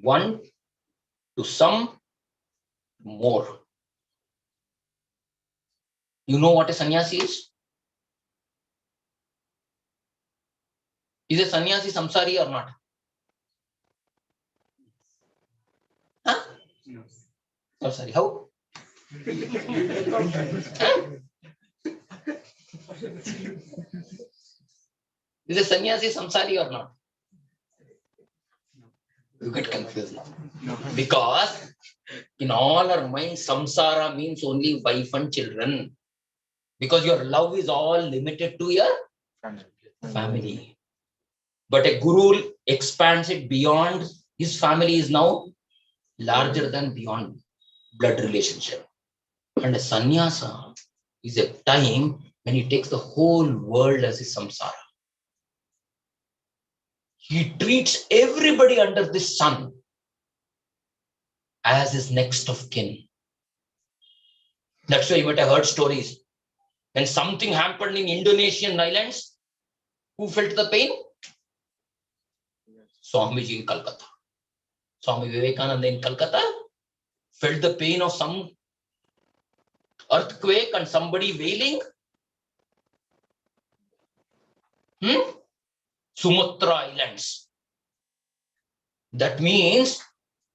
one to some more. You know what a sannyasi is? Is a sannyasi samsari or not? Huh? No. Samsari. How? Is a sannyasi samsari or not? You get confused now. No. Because in all our minds, samsara means only wife and children. Because your love is all limited to your family. But a guru expands it beyond. His family is now larger than beyond blood relationship. And a sannyasa is a time when he takes the whole world as his samsara. He treats everybody under the sun as his next of kin. That's why you might have heard stories. When something happened in Indonesian islands, who felt the pain? Swamiji in Calcutta. Swami Vivekananda in Calcutta felt the pain of some earthquake and somebody wailing. Sumatra Islands. That means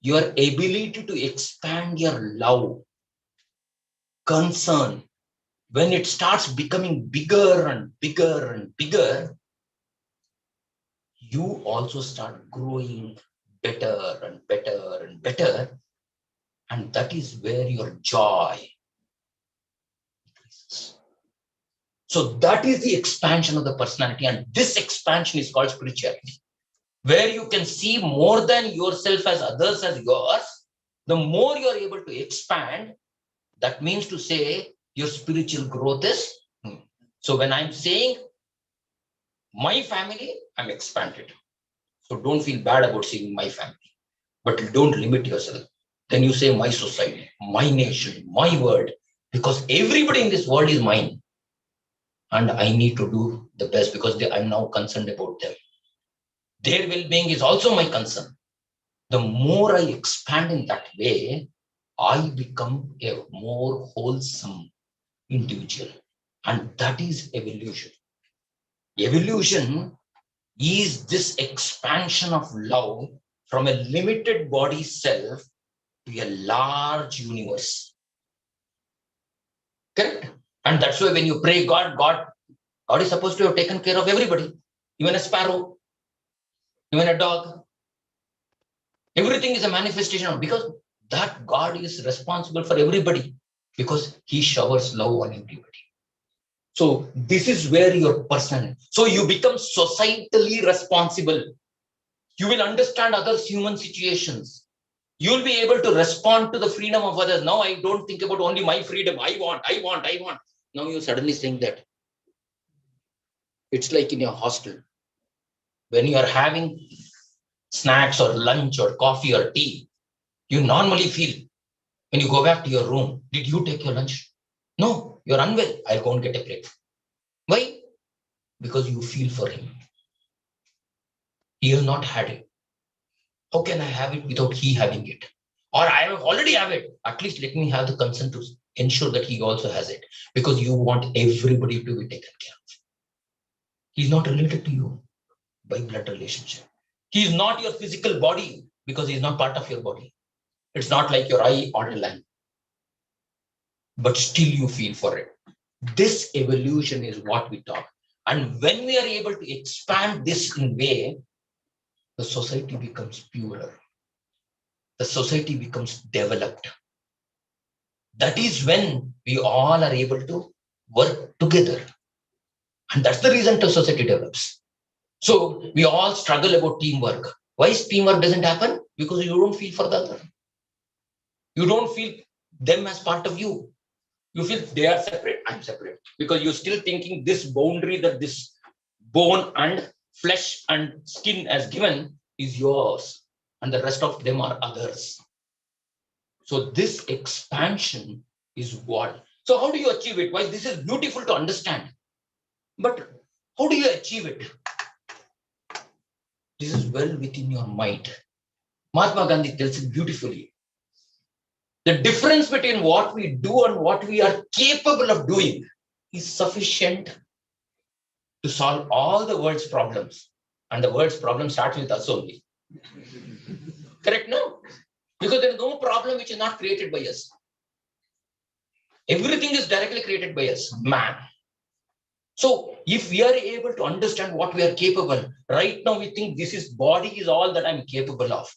your ability to expand your love, concern, when it starts becoming bigger and bigger and bigger, you also start growing better and better and better. And that is where your joy increases. So So that is the expansion of the personality, and this expansion is called spirituality, where you can see more than yourself as others as yours. The more you are able to expand, that means to say your spiritual growth is. So when I'm saying my family, I'm expanded. So don't feel bad about saying my family, but don't limit yourself. Then you say my society, my nation, my world, because everybody in this world is mine. And I need to do the best because I'm now concerned about them. Their well-being is also my concern. The more I expand in that way, I become a more wholesome individual. And that is evolution. Evolution is this expansion of love from a limited body self to a large universe. Correct? And that's why when you pray God is supposed to have taken care of everybody, even a sparrow, even a dog. Everything is a manifestation of, because that God is responsible for everybody because he showers love on everybody. So this is where your person, so you become societally responsible. You will understand others' human situations. You'll be able to respond to the freedom of others. Now I don't think about only my freedom. I want. Now you're suddenly saying that. It's like in your hostel. When you are having snacks or lunch or coffee or tea, you normally feel when you go back to your room, did you take your lunch? No, you're unwell. I'll go and get a break. Why? Because you feel for him. He has not had it. How can I have it without he having it? Or I have already have it. At least let me have the consent to ensure that he also has it. Because you want everybody to be taken care of. He's not related to you by blood relationship. He is not your physical body because he's not part of your body. It's not like your eye on a line. But still you feel for it. This evolution is what we talk. And when we are able to expand this in way, the society becomes purer. The society becomes developed. That is when we all are able to work together. And that's the reason the society develops. So we all struggle about teamwork. Why teamwork doesn't happen? Because you don't feel for the other. You don't feel them as part of you. You feel they are separate, I'm separate. Because you're still thinking this boundary that this bone and flesh and skin has given is yours. And the rest of them are others. So this expansion is what. So how do you achieve it? Why this is beautiful to understand. But how do you achieve it? This is well within your mind. Mahatma Gandhi tells it beautifully. The difference between what we do and what we are capable of doing is sufficient to solve all the world's problems. And the world's problem starts with us only. Correct? No? Because there is no problem which is not created by us. Everything is directly created by us, man. So if we are able to understand what we are capable, right now we think this is body is all that I'm capable of.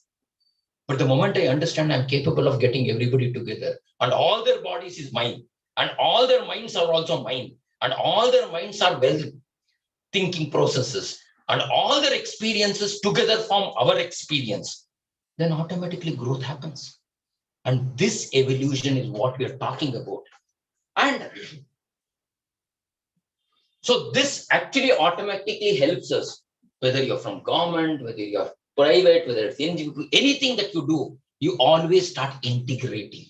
But the moment I understand I'm capable of getting everybody together and all their bodies is mine and all their minds are also mine and all their minds are well thinking processes and all their experiences together form our experience, then automatically growth happens. And this evolution is what we are talking about. And so this actually automatically helps us, whether you're from government, whether you're private, whether it's NGO, anything that you do, you always start integrating.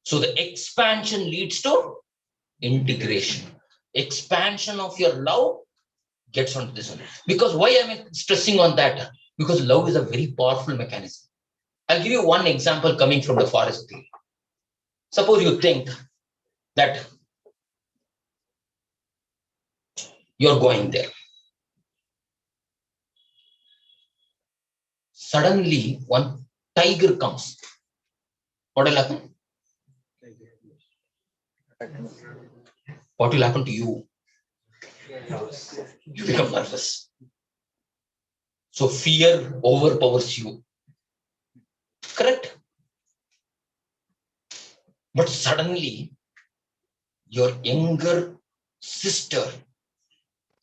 So the expansion leads to integration. Expansion of your love gets onto this one. Because why am I stressing on that? Because love is a very powerful mechanism. I'll give you one example coming from the forest tree. Suppose you think that you're going there. Suddenly, one tiger comes. What will happen? What will happen to you? You become nervous. So fear overpowers you. Correct? But suddenly, your younger sister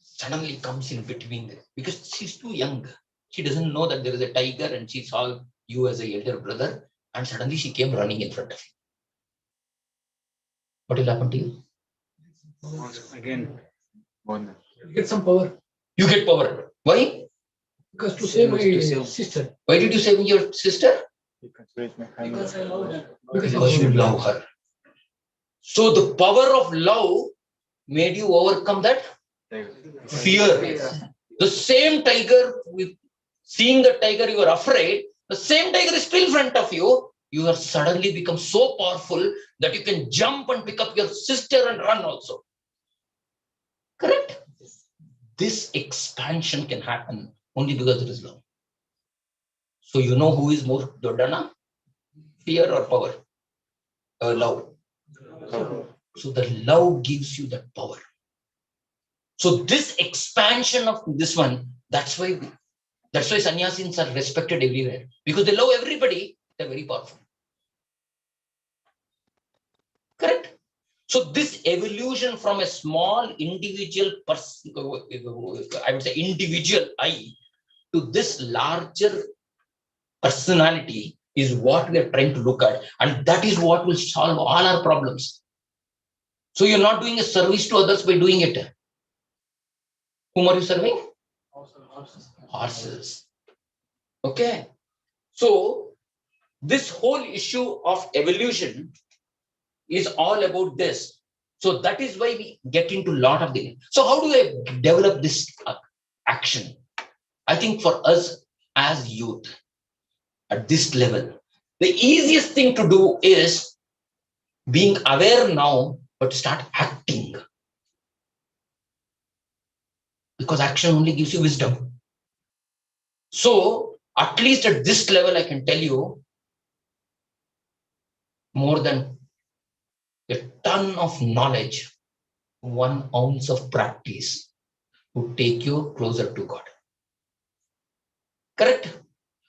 suddenly comes in between them because she's too young. She doesn't know that there is a tiger and she saw you as a elder brother and suddenly she came running in front of you. What will happen to you? Again. One. You get some power. You get power. Why? Because to save my sister. Why did you save your sister? Because it's my Because I love her. Because you love her. So the power of love made you overcome that fear. The same tiger, with seeing the tiger, you are afraid. The same tiger is still in front of you. You are suddenly become so powerful that you can jump and pick up your sister and run also. Correct? This expansion can happen only because there is love. So you know who is more Dodana? Fear or power? Love. So the love gives you that power. So this expansion of this one, that's why sannyasins are respected everywhere. Because they love everybody, they're very powerful. Correct? So this evolution from a small individual person, I would say individual I, to this larger personality is what we are trying to look at. And that is what will solve all our problems. So you're not doing a service to others by doing it. Whom are you serving? Horses. Okay. So this whole issue of evolution is all about this. So that is why we get into a lot of the. So how do I develop this action? I think for us as youth at this level, the easiest thing to do is being aware now, but start acting. Because action only gives you wisdom. So at least at this level, I can tell you more than a ton of knowledge, 1 ounce of practice would take you closer to God. Correct?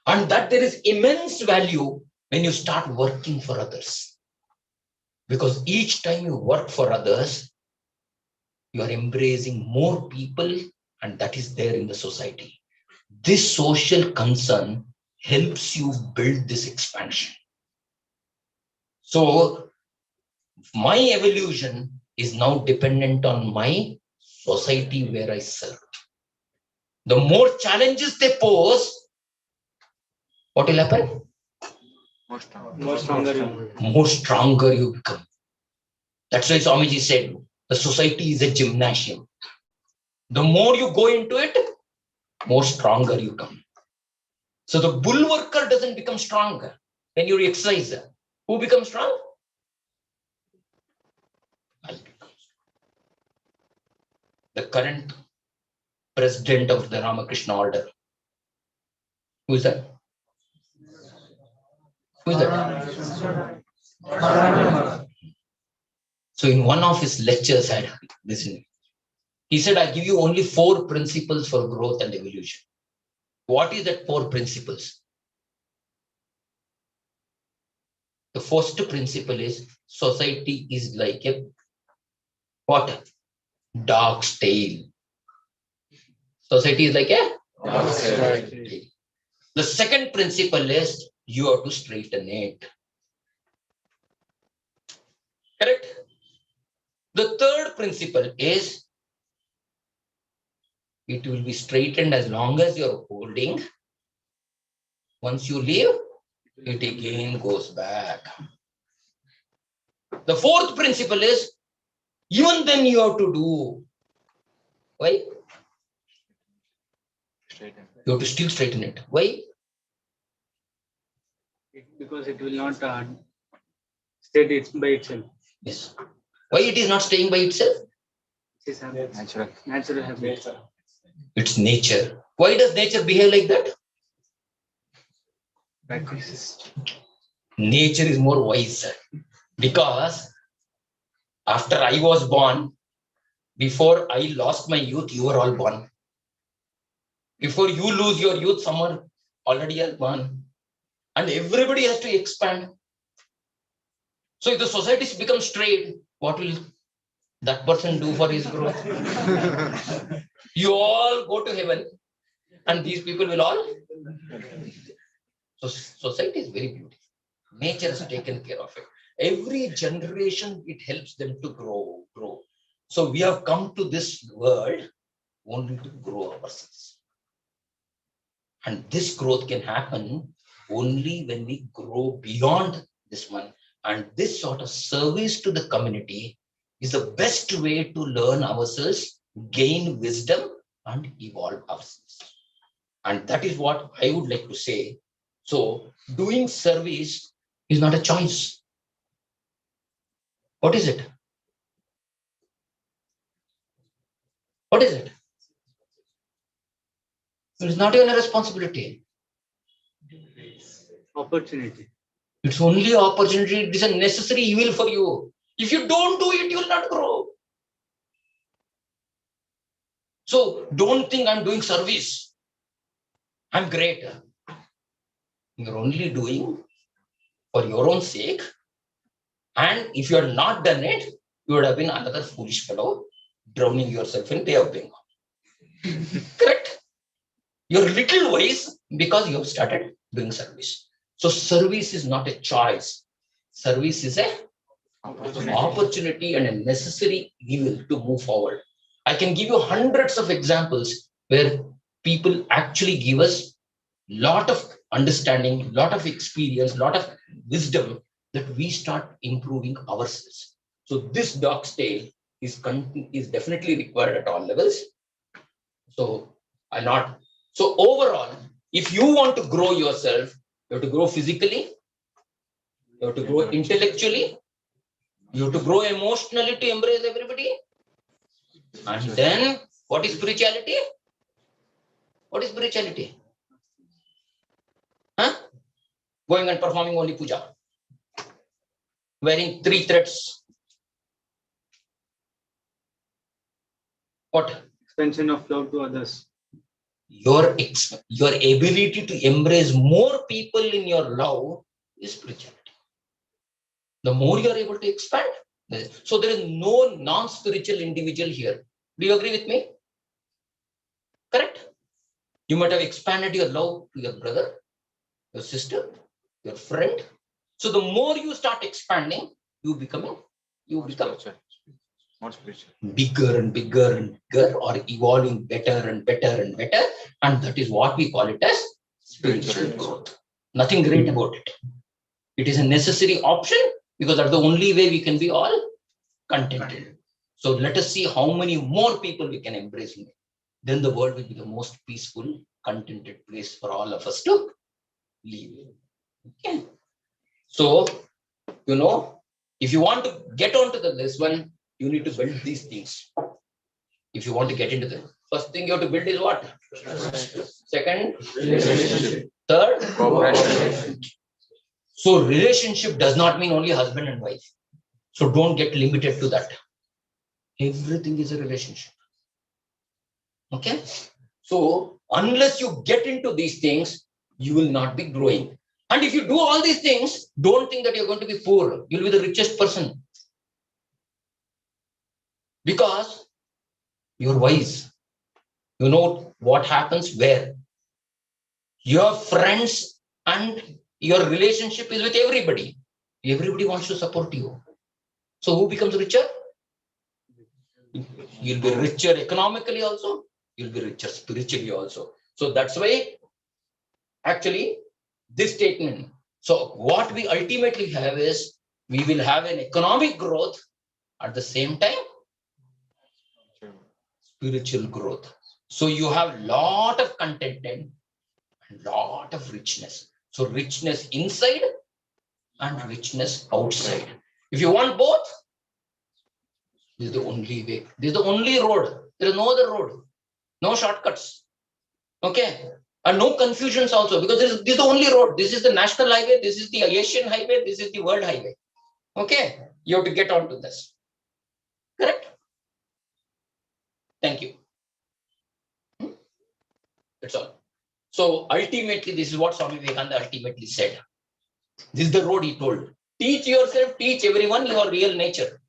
And that there is immense value when you start working for others. Because each time you work for others, you are embracing more people, and that is there in the society. This social concern helps you build this expansion. So my evolution is now dependent on my society where I serve. The more challenges they pose, what will happen? More stronger. More stronger you become. That's why Swamiji said, the society is a gymnasium. The more you go into it, more stronger you come. So the bull worker doesn't become stronger when you exercise. Who becomes strong? The current president of the Ramakrishna order. Who is that? Who is that? So in one of his lectures, I had listened. He said, I give you only 4 principles for growth and evolution. What is that 4 principles? The first principle is society is like a what? Dog's tail. Society is like a Dog's tail. The second principle is you have to straighten it. Correct? The third principle is it will be straightened as long as you're holding. Once you leave, it again goes back. The fourth principle is even then you have to do. Why? You have to still straighten it. Why? Because it will not stay by itself. Yes. Why it is not staying by itself? It is Natural. natural habit. It's nature. Why does nature behave like that? Practices. Nature is more wiser. Because after I was born, before I lost my youth, you were all born. Before you lose your youth, someone already has born. And everybody has to expand. So if the societies become straight, what will that person do for his growth? You all go to heaven and these people will all. So society is very beautiful. Nature has taken care of it. Every generation, it helps them to grow. So we have come to this world only to grow ourselves. And this growth can happen only when we grow beyond this one. And this sort of service to the community is the best way to learn ourselves, gain wisdom, and evolve ourselves. And that is what I would like to say. So doing service is not a choice. What is it? What is it? It is not even a responsibility. Opportunity. It's only opportunity. It is a necessary evil for you. If you don't do it, you will not grow. So don't think I'm doing service. I'm great. You're only doing for your own sake. And if you had not done it, you would have been another foolish fellow, drowning yourself in Bay of Bengal. Correct? You're little wise because you have started doing service. So service is not a choice. Service is a opportunity and a necessary evil to move forward. I can give you hundreds of examples where people actually give us lot of understanding, lot of experience, lot of wisdom that we start improving ourselves. So this dog's tail is definitely required at all levels. So So overall, if you want to grow yourself, you have to grow physically, you have to grow intellectually, you have to grow emotionally to embrace everybody. And then what is spirituality? What is spirituality? Huh? Going and performing only puja. Wearing 3 threads. What? Expansion of love to others. Your ability to embrace more people in your love is spirituality. The more you are able to expand. So there is no non-spiritual individual here. Do you agree with me? Correct? You might have expanded your love to your brother, your sister, your friend. So the more you start expanding, you become More spiritual. bigger and bigger and bigger, or evolving better and better and better. And that is what we call it as spiritual growth. Nothing great about it. It is a necessary option because that's the only way we can be all contented. So let us see how many more people we can embrace. Then the world will be the most peaceful, contented place for all of us to live. Okay. So, if you want to get onto this one, you need to build these things. If you want to get into the first thing you have to build is what? Second, third, so relationship does not mean only husband and wife. So don't get limited to that. Everything is a relationship. Okay. So unless you get into these things, you will not be growing. And if you do all these things, don't think that you're going to be poor. You'll be the richest person. Because you're wise. You know what happens where. Your friends and your relationship is with everybody. Everybody wants to support you. So who becomes richer? You'll be richer economically also. You'll be richer spiritually also. So that's why actually this statement. So what we ultimately have is we will have an economic growth at the same time spiritual growth. So you have lot of contentment and lot of richness. So richness inside and richness outside. If you want both, this is the only way. This is the only road. There is no other road. No shortcuts. Okay. And no confusions also, because this is the only road. This is the national highway. This is the Asian highway. This is the world highway. Okay. You have to get onto this. Correct? Thank you. That's all. So ultimately, this is what Swami Vivekananda ultimately said. This is the road he told. Teach yourself, teach everyone your real nature.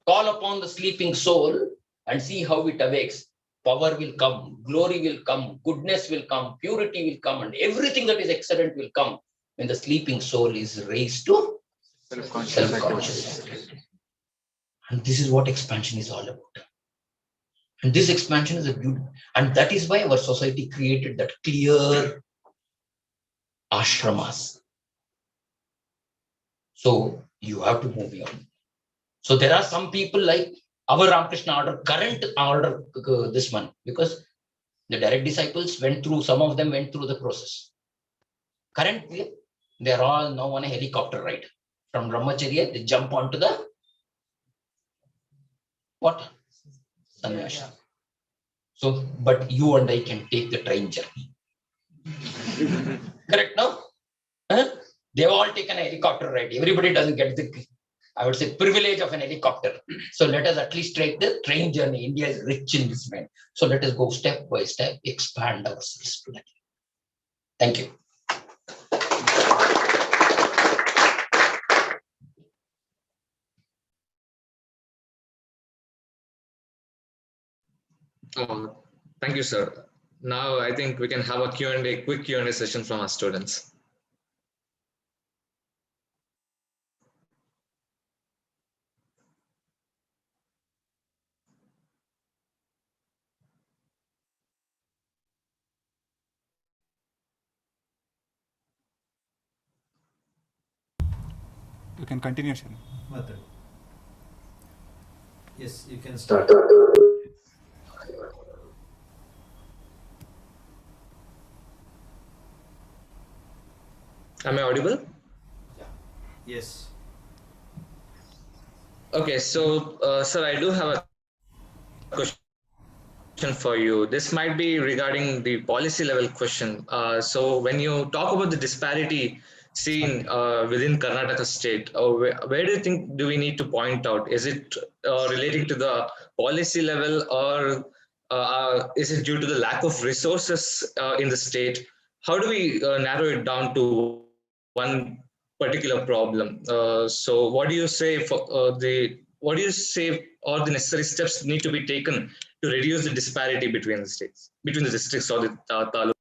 Call upon the sleeping soul and see how it awakes. Power will come, glory will come, goodness will come, purity will come, and everything that is excellent will come when the sleeping soul is raised to self-consciousness. And this is what expansion is all about. And this expansion is a beauty. And that is why our society created that clear ashramas. So you have to move on. So there are some people like our Ramakrishna order, current order, this one, because the direct disciples went through, some of them went through the process. Currently, they are all now on a helicopter ride. From Brahmacharya, they jump onto the what? Sannyasa. So, but you and I can take the train journey. Correct now? Huh? They've all taken a helicopter ride. Everybody doesn't get the, I would say, privilege of an helicopter. So let us at least take the train journey. India is rich in this way. So let us go step by step, expand ourselves to that. Thank you. Oh, thank you, sir. Now I think we can have a Q&A, quick Q&A session from our students. You can continue, Shan. Yes, you can start. Am I audible? Yes. Okay, so sir, I do have a question for you. This might be regarding the policy level question. So when you talk about the disparity seen within Karnataka state, where do you think do we need to point out? Is it relating to the policy level, or is it due to the lack of resources in the state? How do we narrow it down to one particular problem? So what do you say for what do you say all the necessary steps need to be taken to reduce the disparity between the states, between the districts or the taluks?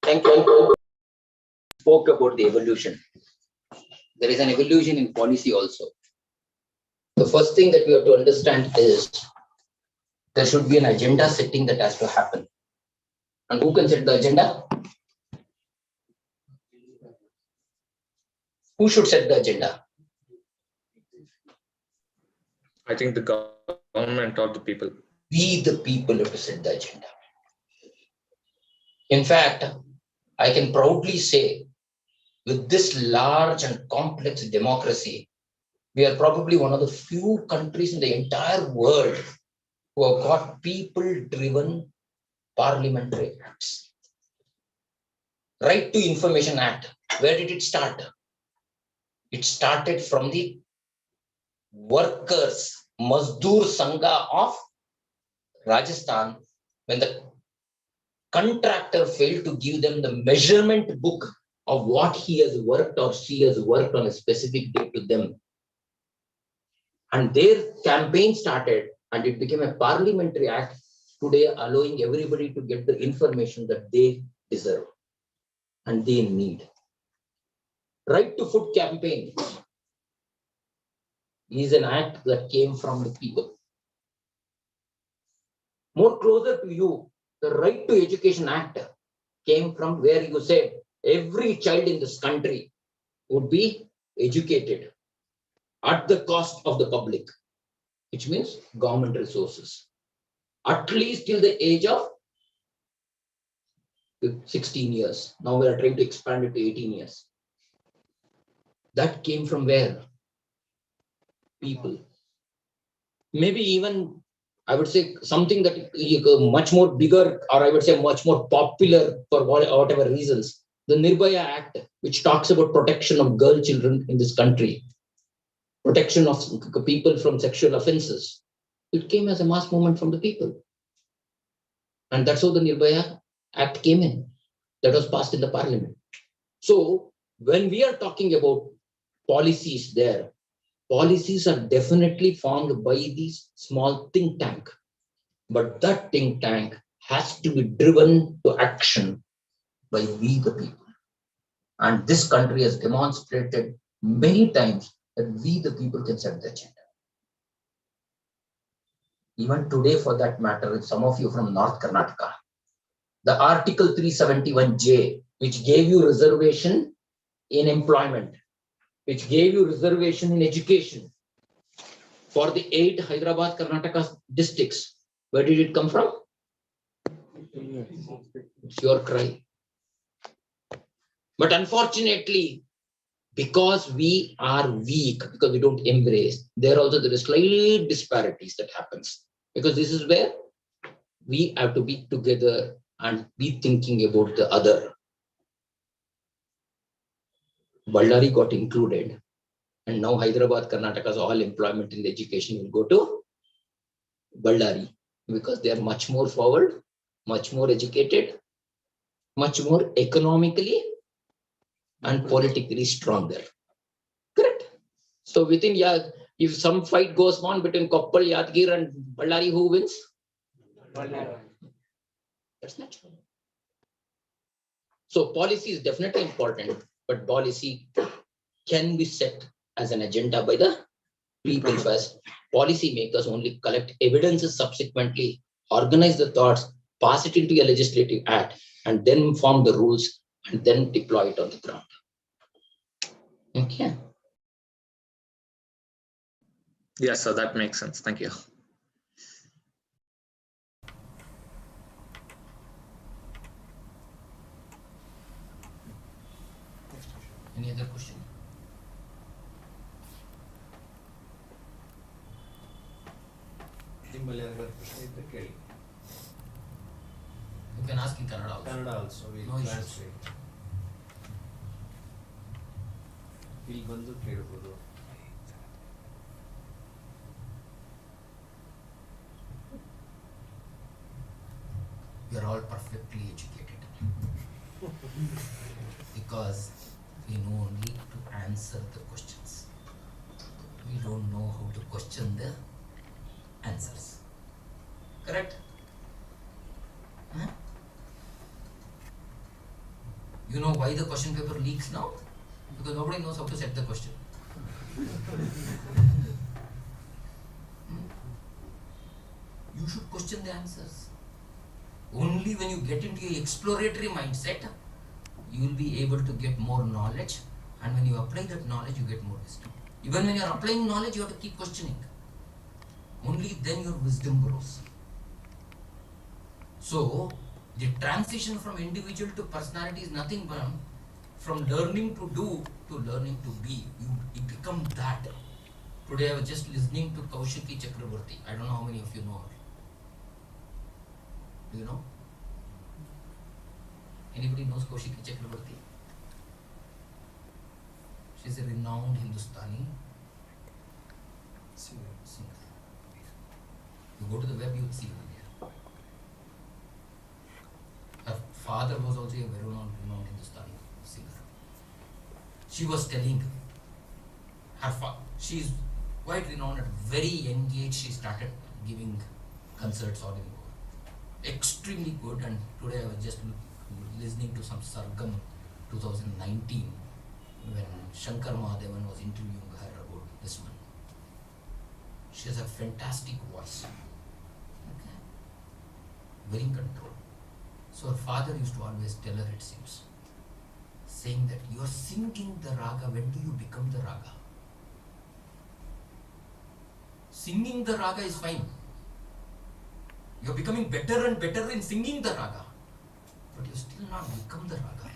Thank you. Spoke about the evolution. There is an evolution in policy also. The first thing that we have to understand is there should be an agenda setting that has to happen. And who can set the agenda? Who should set the agenda? I think the government or the people. We, the people, have to set the agenda. In fact, I can proudly say, with this large and complex democracy, we are probably one of the few countries in the entire world who have got people-driven parliamentary acts. Right to Information Act, where did it start? It started from the workers, Mazdoor Sangha of Rajasthan, when the contractor failed to give them the measurement book of what he has worked or she has worked on a specific day to them. And their campaign started, and it became a parliamentary act today, allowing everybody to get the information that they deserve and they need. Right to Food campaign is an act that came from the people. More closer to you, the Right to Education Act came from where you said every child in this country would be educated at the cost of the public, which means government resources, at least till the age of 16 years. Now we are trying to expand it to 18 years. That came from where? People. Maybe even, I would say, something that much more bigger, or I would say much more popular for whatever reasons, the Nirbhaya Act, which talks about protection of girl children in this country, protection of people from sexual offenses. It came as a mass movement from the people. And that's how the Nirbhaya Act came in. That was passed in the parliament. So when we are talking about policies there, Policies are definitely formed by these small think tank, but that think tank has to be driven to action by we the people. And this country has demonstrated many times that we the people can set the agenda. Even today, for that matter, if some of you from North Karnataka, the Article 371J, which gave you reservation in employment, which gave you reservation in education for the 8 Hyderabad Karnataka districts, where did it come from? It's your cry. But unfortunately, because we are weak, because we don't embrace, there is slight disparities that happens. Because this is where we have to be together and be thinking about the other. Ballari got included, and now Hyderabad, Karnataka's all employment in education will go to Ballari, because they are much more forward, much more educated, much more economically and politically stronger. Correct? So within, if some fight goes on between Koppal, Yadgir and Ballari, who wins? Ballari. That's natural. So policy is definitely important, but policy can be set as an agenda by the people first. Policy makers only collect evidences subsequently, organize the thoughts, pass it into a legislative act, and then form the rules and then deploy it on the ground. Okay. Yes, sir, that makes sense. Thank you. Any other question? ನಿಮ್ಮಲ್ಲಿ ಯಾರಿಗಾದ್ರು ಪ್ರಶ್ನೆ ಇದ್ರೆ ಕೇಳಿ. You can ask in Kannada also. Kannada also will No issues. Translate. ಇಲ್ಲಿ ಬಂದು ಕೇಳ್ಬೋದು. We are all perfectly educated because we know only to answer the questions. We don't know how to question the answers. Correct? Huh? You know why the question paper leaks now? Because nobody knows how to set the question. You should question the answers. Only when you get into an exploratory mindset, you will be able to get more knowledge, and when you apply that knowledge, you get more wisdom. Even when you are applying knowledge, you have to keep questioning. Only then your wisdom grows. So, the transition from individual to personality is nothing but from learning to do to learning to be. You become that. Today I was just listening to Kaushiki Chakraborty. I don't know how many of you know her. Do you know? Anybody knows Kaushiki Chakraborty? She's a renowned Hindustani singer. You go to the web, you will see her there. Her father was also a very renowned Hindustani singer. She was telling she is quite renowned. At a very young age, she started giving concerts all in the world. Extremely good, and today I was just listening to some Sargam 2019 when Shankar Mahadevan was interviewing her about this one. She has a fantastic voice. Okay. Very in control. So her father used to always tell her, it seems, saying that you are singing the raga, when do you become the raga? Singing the raga is fine. You're becoming better and better in singing the raga, but you still not become the raga.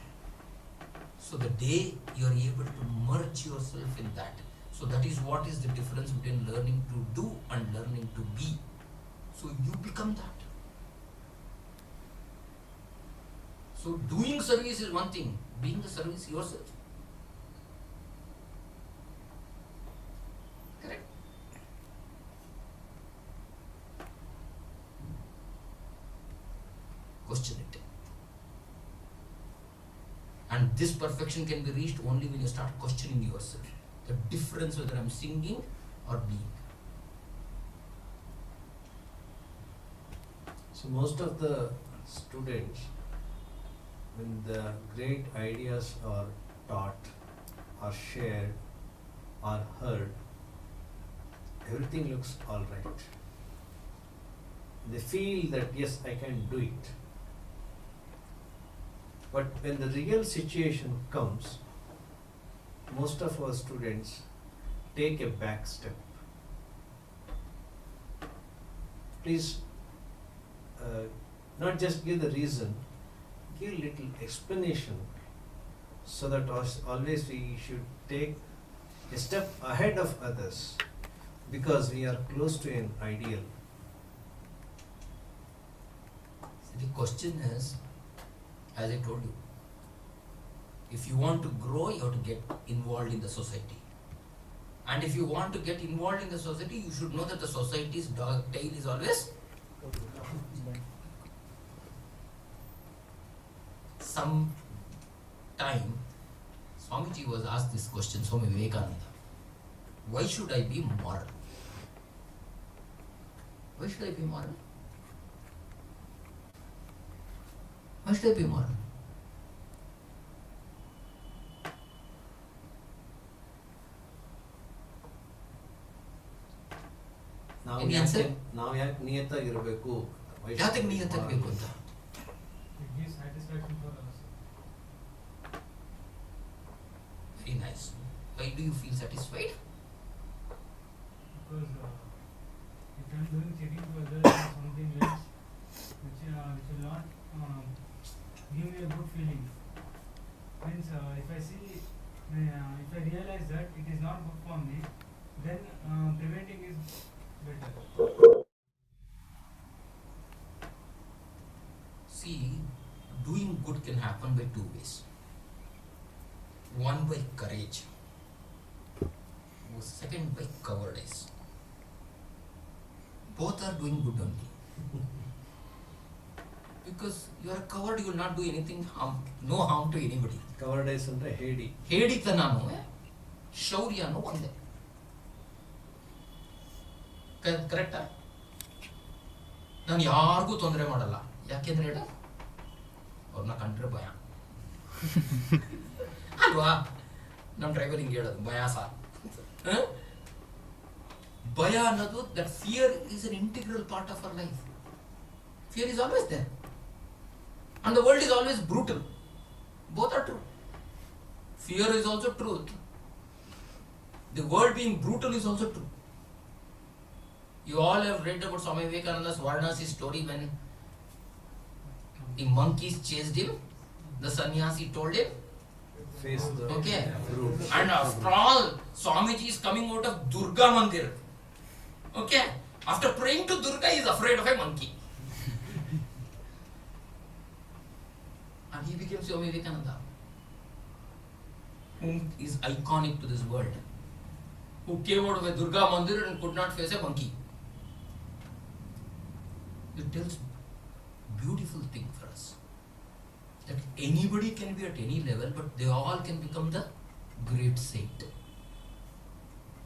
So the day you're able to merge yourself in that, so that is what is the difference between learning to do and learning to be. So you become that. So doing service is one thing, being the service yourself. Correct? Question it. And this perfection can be reached only when you start questioning yourself. the difference whether I'm singing or being. So most of the students, when the great ideas are taught or shared or heard, everything looks all right. They feel that yes, I can do it. But when the real situation comes, most of our students take a back step. Please, not just give the reason, give a little explanation so that always we should take a step ahead of others because we are close to an ideal. So the question is, as I told you, if you want to grow, you have to get involved in the society. And if you want to get involved in the society, you should know that the society's dog tail is always some time. Swamiji was asked this question, Swami Vivekananda. Why should I be moral? Why should I be moral? Why should I be moral? Any answer? ನಾವು ಯಾಕೆ ನಿಯತ್ತಾಗಿರಬೇಕು? ಯಾತಕ್ಕೆ ನಿಯತ್ತಾಗಬೇಕು ಅಂತ? It gives satisfaction for us. Very nice. Why do you feel satisfied? Because if I'm doing cheating to others or something else, which will not give me a good feeling. Means if I see, if I realize that it is not good for me, then preventing is better. See, doing good can happen by two ways. One by courage, second by cowardice. Both are doing good only. Because you are a coward, you will not do anything harm, no harm to anybody. ಕವರ್ಡೈಸ್ ಅಂದ್ರೆ ಹೇಡಿ. ಹೇಳಿತನೂ ಶೌರ್ಯನೂ ಒಂದೇ. ಕರೆಕ್ಟಾ? ನಾನು ಯಾರಿಗೂ ತೊಂದರೆ ಮಾಡಲ್ಲ. ಯಾಕೆಂದ್ರೆ ಹೇಳ ಅವ್ರನ್ನ ಕಂಡ್ರೆ ಭಯ ಅಲ್ವಾ? ನಮ್ಮ ಡ್ರೈವರ್ ಹಿಂಗೆ ಹೇಳೋದು ಭಯ ಸಾ. ಭಯ ಅನ್ನೋದು that fear is an integral part of our life. Fear is always there. And the world is always brutal. Both are true. Fear is also truth. The world being brutal is also true. You all have read about Swami Vivekananda's Varanasi story when the monkeys chased him. The sannyasi told him, Face the okay. brute. And after all, Swamiji is coming out of Durga Mandir. Okay. After praying to Durga, he is afraid of a monkey. And he became Swami Vivekananda, whom is iconic to this world, who came out of a Durga Mandir and could not face a monkey. It tells beautiful thing for us, that anybody can be at any level, but they all can become the great saint.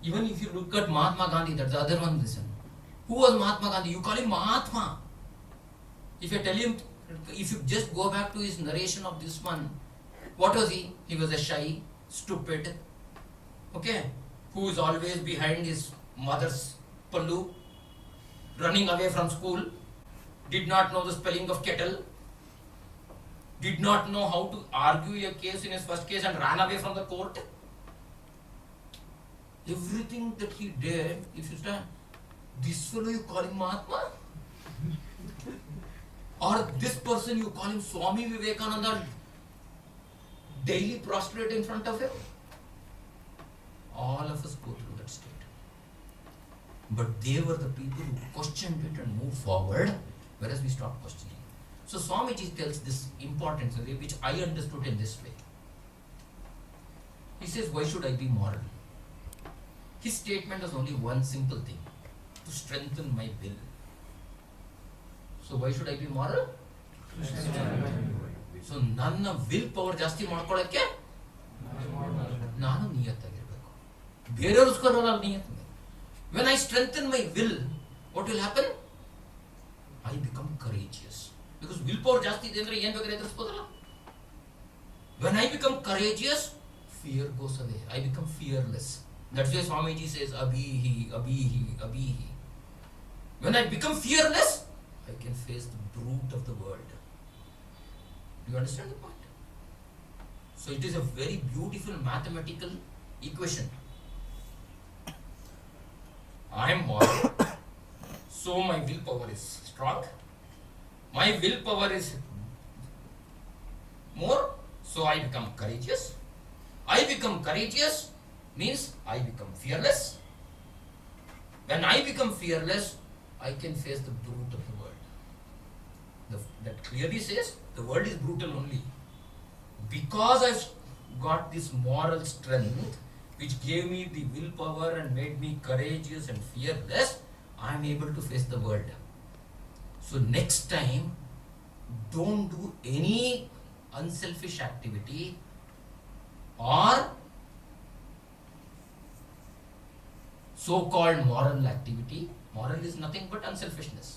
Even if you look at Mahatma Gandhi, that's the other one, listen. Who was Mahatma Gandhi? You call him Mahatma. If you tell him, if you just go back to his narration of this one, what was he? He was a shy, stupid, okay, who is always behind his mother's pallu, running away from school, did not know the spelling of kettle, did not know how to argue a case in his first case and ran away from the court. Everything that he did, if you start, this fellow you call him Mahatma? Or this person you call him Swami Vivekananda, daily prostrate in front of him? All of us go through that state. But they were the people who questioned it and moved forward, whereas we stopped questioning. So Swamiji tells this important story, which I understood in this way. He says, why should I be moral? His statement is only one simple thing, to strengthen my will. So why should I be moral? So ನನ್ನ will power ಜಾಸ್ತಿ ಮಾಡ್ಕೊಳ್ಳೋಕ್ಕೆ ನಾನು ನಿಯತ್ತಾಗಿರ್ಬೇಕು. ಬೇರೆಯವ್ರು ಉಸ್ಕೊಳ್ಳಲ್ಲ ನಿಯತ್ में. When I strengthen my will, what will happen? I become courageous. Because willpower ಜಾಸ್ತಿ ಇದೆ ಅಂದ್ರೆ ಏನ್ ಬೇಕಾದ್ರೆ ಎದುರಿಸಬಹುದಲ್ಲ. When I become courageous, fear goes away. I become fearless. That's why Swamiji says, Abhihi, Abhihi, Abhihi. When I become fearless, I can face the brute of the world. Do you understand the point? So it is a very beautiful mathematical equation. I am moral, so my willpower is strong. My willpower is more, so I become courageous. I become courageous means I become fearless. When I become fearless, I can face the brute of the world. That clearly says the world is brutal only. Because I've got this moral strength, which gave me the willpower and made me courageous and fearless, I am able to face the world. So next time, don't do any unselfish activity or so-called moral activity. Moral is nothing but unselfishness.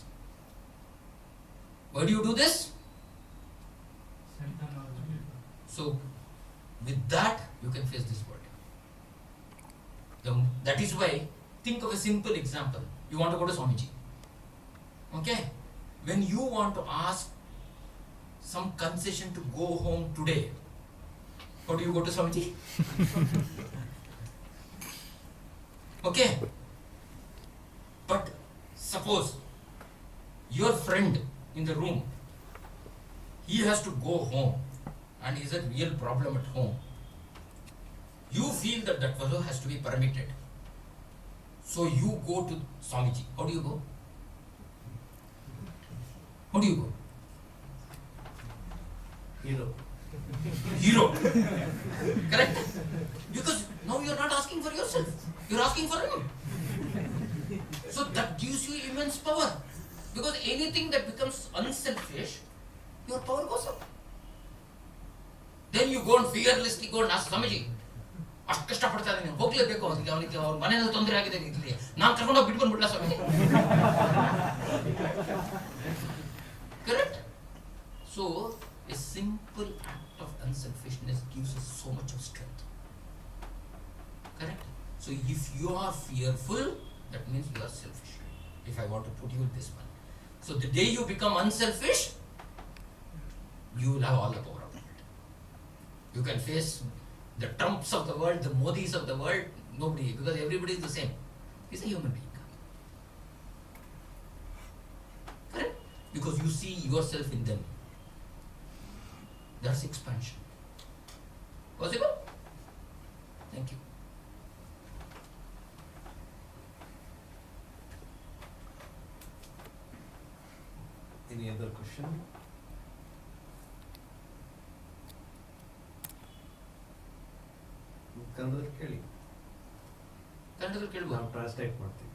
Why do you do this? So with that, you can face this world. That is why, think of a simple example. You want to go to Swamiji. Okay? When you want to ask some concession to go home today, how do you go to Swamiji? Okay? But suppose your friend in the room, he has to go home and is a real problem at home. You feel that that fellow has to be permitted. So you go to Swamiji. How do you go? How do you go? Hero. Correct? Because now you are not asking for yourself. You are asking for him. So that gives you immense power. Because anything that becomes unselfish, your power goes up. Then you go and fearlessly go and ask Swamiji. ಅಷ್ಟು ಕಷ್ಟಪಡ್ತಾ ಇದ್ದೀನಿ, ಹೋಗ್ಲೇಬೇಕು, ಅದಕ್ಕೆ ಅವನಿಗೆ ಅವ್ರ ಮನೆಯಲ್ಲಿ ತೊಂದರೆ ಆಗಿದೆ, ಇಲ್ಲಿ ನಾನು ಕರ್ಕೊಂಡೋಗಿ ಬಿಟ್ಕೊಂಡು ಬಿಡ್ಲಾ ಸ್ವಾಮಿ. Correct? So a simple act of unselfishness gives us so much of strength. Correct? So if you are fearful, that means you are selfish. If I want to put you in this one. So the day you become unselfish, you will have all the power of it. You can face the Trumps of the world, the Modis of the world, nobody, because everybody is the same. He's a human being. Correct? Because you see yourself in them. That's expansion. Possible? Thank you. Any other question? ಕನ್ನಡದಲ್ಲಿ ಕೇಳಿ, ಕನ್ನಡದಲ್ಲಿ ಕೇಳ್ಬೋದು. ನಾವು translate ಮಾಡ್ತೀವಿ.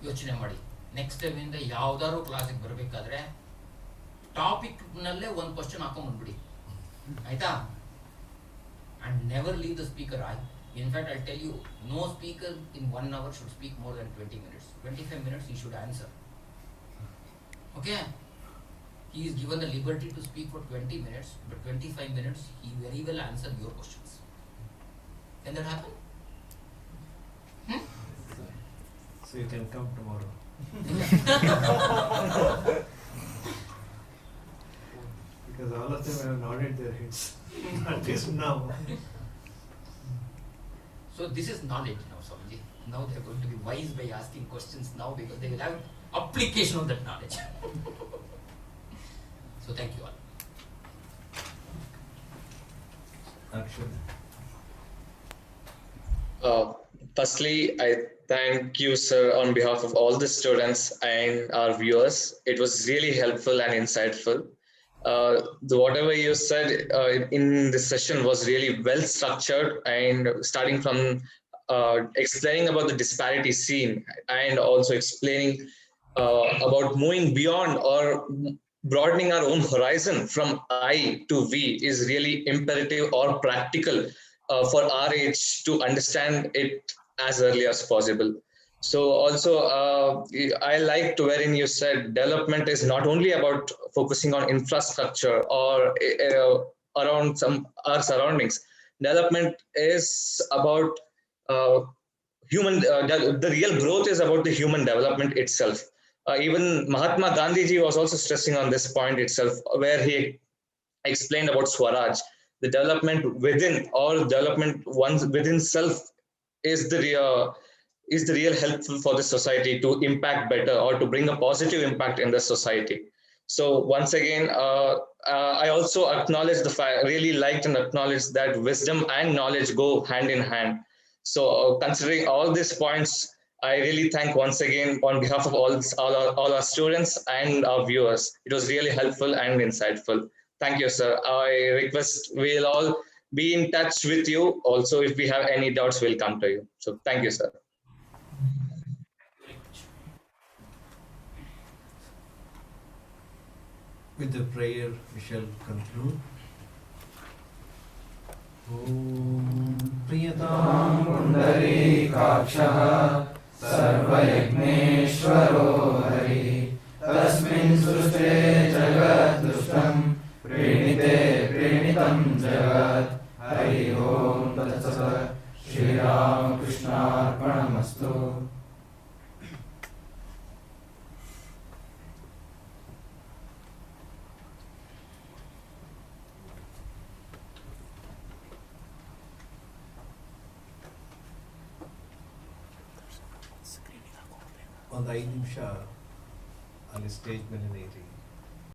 ಯೋಚನೆ ಮಾಡಿ, next ಟೈಮಿಂದ ಯಾವ್ದಾದ್ರು ಕ್ಲಾಸಿಗೆ ಬರಬೇಕಾದ್ರೆ ಟಾಪಿಕ್ನಲ್ಲೇ ಒಂದು ಕ್ವಶನ್ ಹಾಕೊಂಡ್ಬಂದ್ಬಿಡಿ, ಆಯ್ತಾ? And never leave the speaker. In fact, I'll tell you, no speaker in 1 hour should speak more than 20 minutes. 25 minutes he should answer. Okay? He is given the liberty to speak for 20 minutes, but 25 minutes he very well answer your questions. Can that happen? So you can come tomorrow. Because all of them have nodded their heads. At least now. So this is knowledge now, Swamiji. Now they are going to be wise by asking questions now, because they will have application of that knowledge. So thank you all. Action. Firstly, I thank you, sir, on behalf of all the students and our viewers. It was really helpful and insightful. Whatever you said in this session was really well structured, and starting from explaining about the disparity seen, and also explaining about moving beyond or broadening our own horizon from I to we is really imperative or practical for our age to understand it as early as possible. So also, I liked wherein you said development is not only about focusing on infrastructure or around some our surroundings. Development is about uh, human. The real growth is about the human development itself. Even Mahatma Gandhi ji was also stressing on this point itself, where he explained about Swaraj. The development within or development once within self is the real helpful for the society to impact better or to bring a positive impact in the society. So once again, I also acknowledge the fact, really liked and acknowledged that wisdom and knowledge go hand in hand. So considering all these points, I really thank once again on behalf of all our students and our viewers. It was really helpful and insightful. Thank you, sir. I request we'll all be in touch with you. Also, if we have any doubts, we'll come to you. So thank you, sir. With the prayer, we shall conclude. ॐ प्रियतां पुण्डरीकाक्षः सर्वयज्ञेश्वरो हरिः तस्मिन् सृष्टे जगद्दुष्टं प्रणीते प्रणीतं जगत् हरि ओं तत्सत् श्रीरामकृष्णार्पणमस्तु. ಒಂದು 5 ನಿಮಿಷ ಅಲ್ಲಿ stage ಮೇಲೆ ಇರಿ.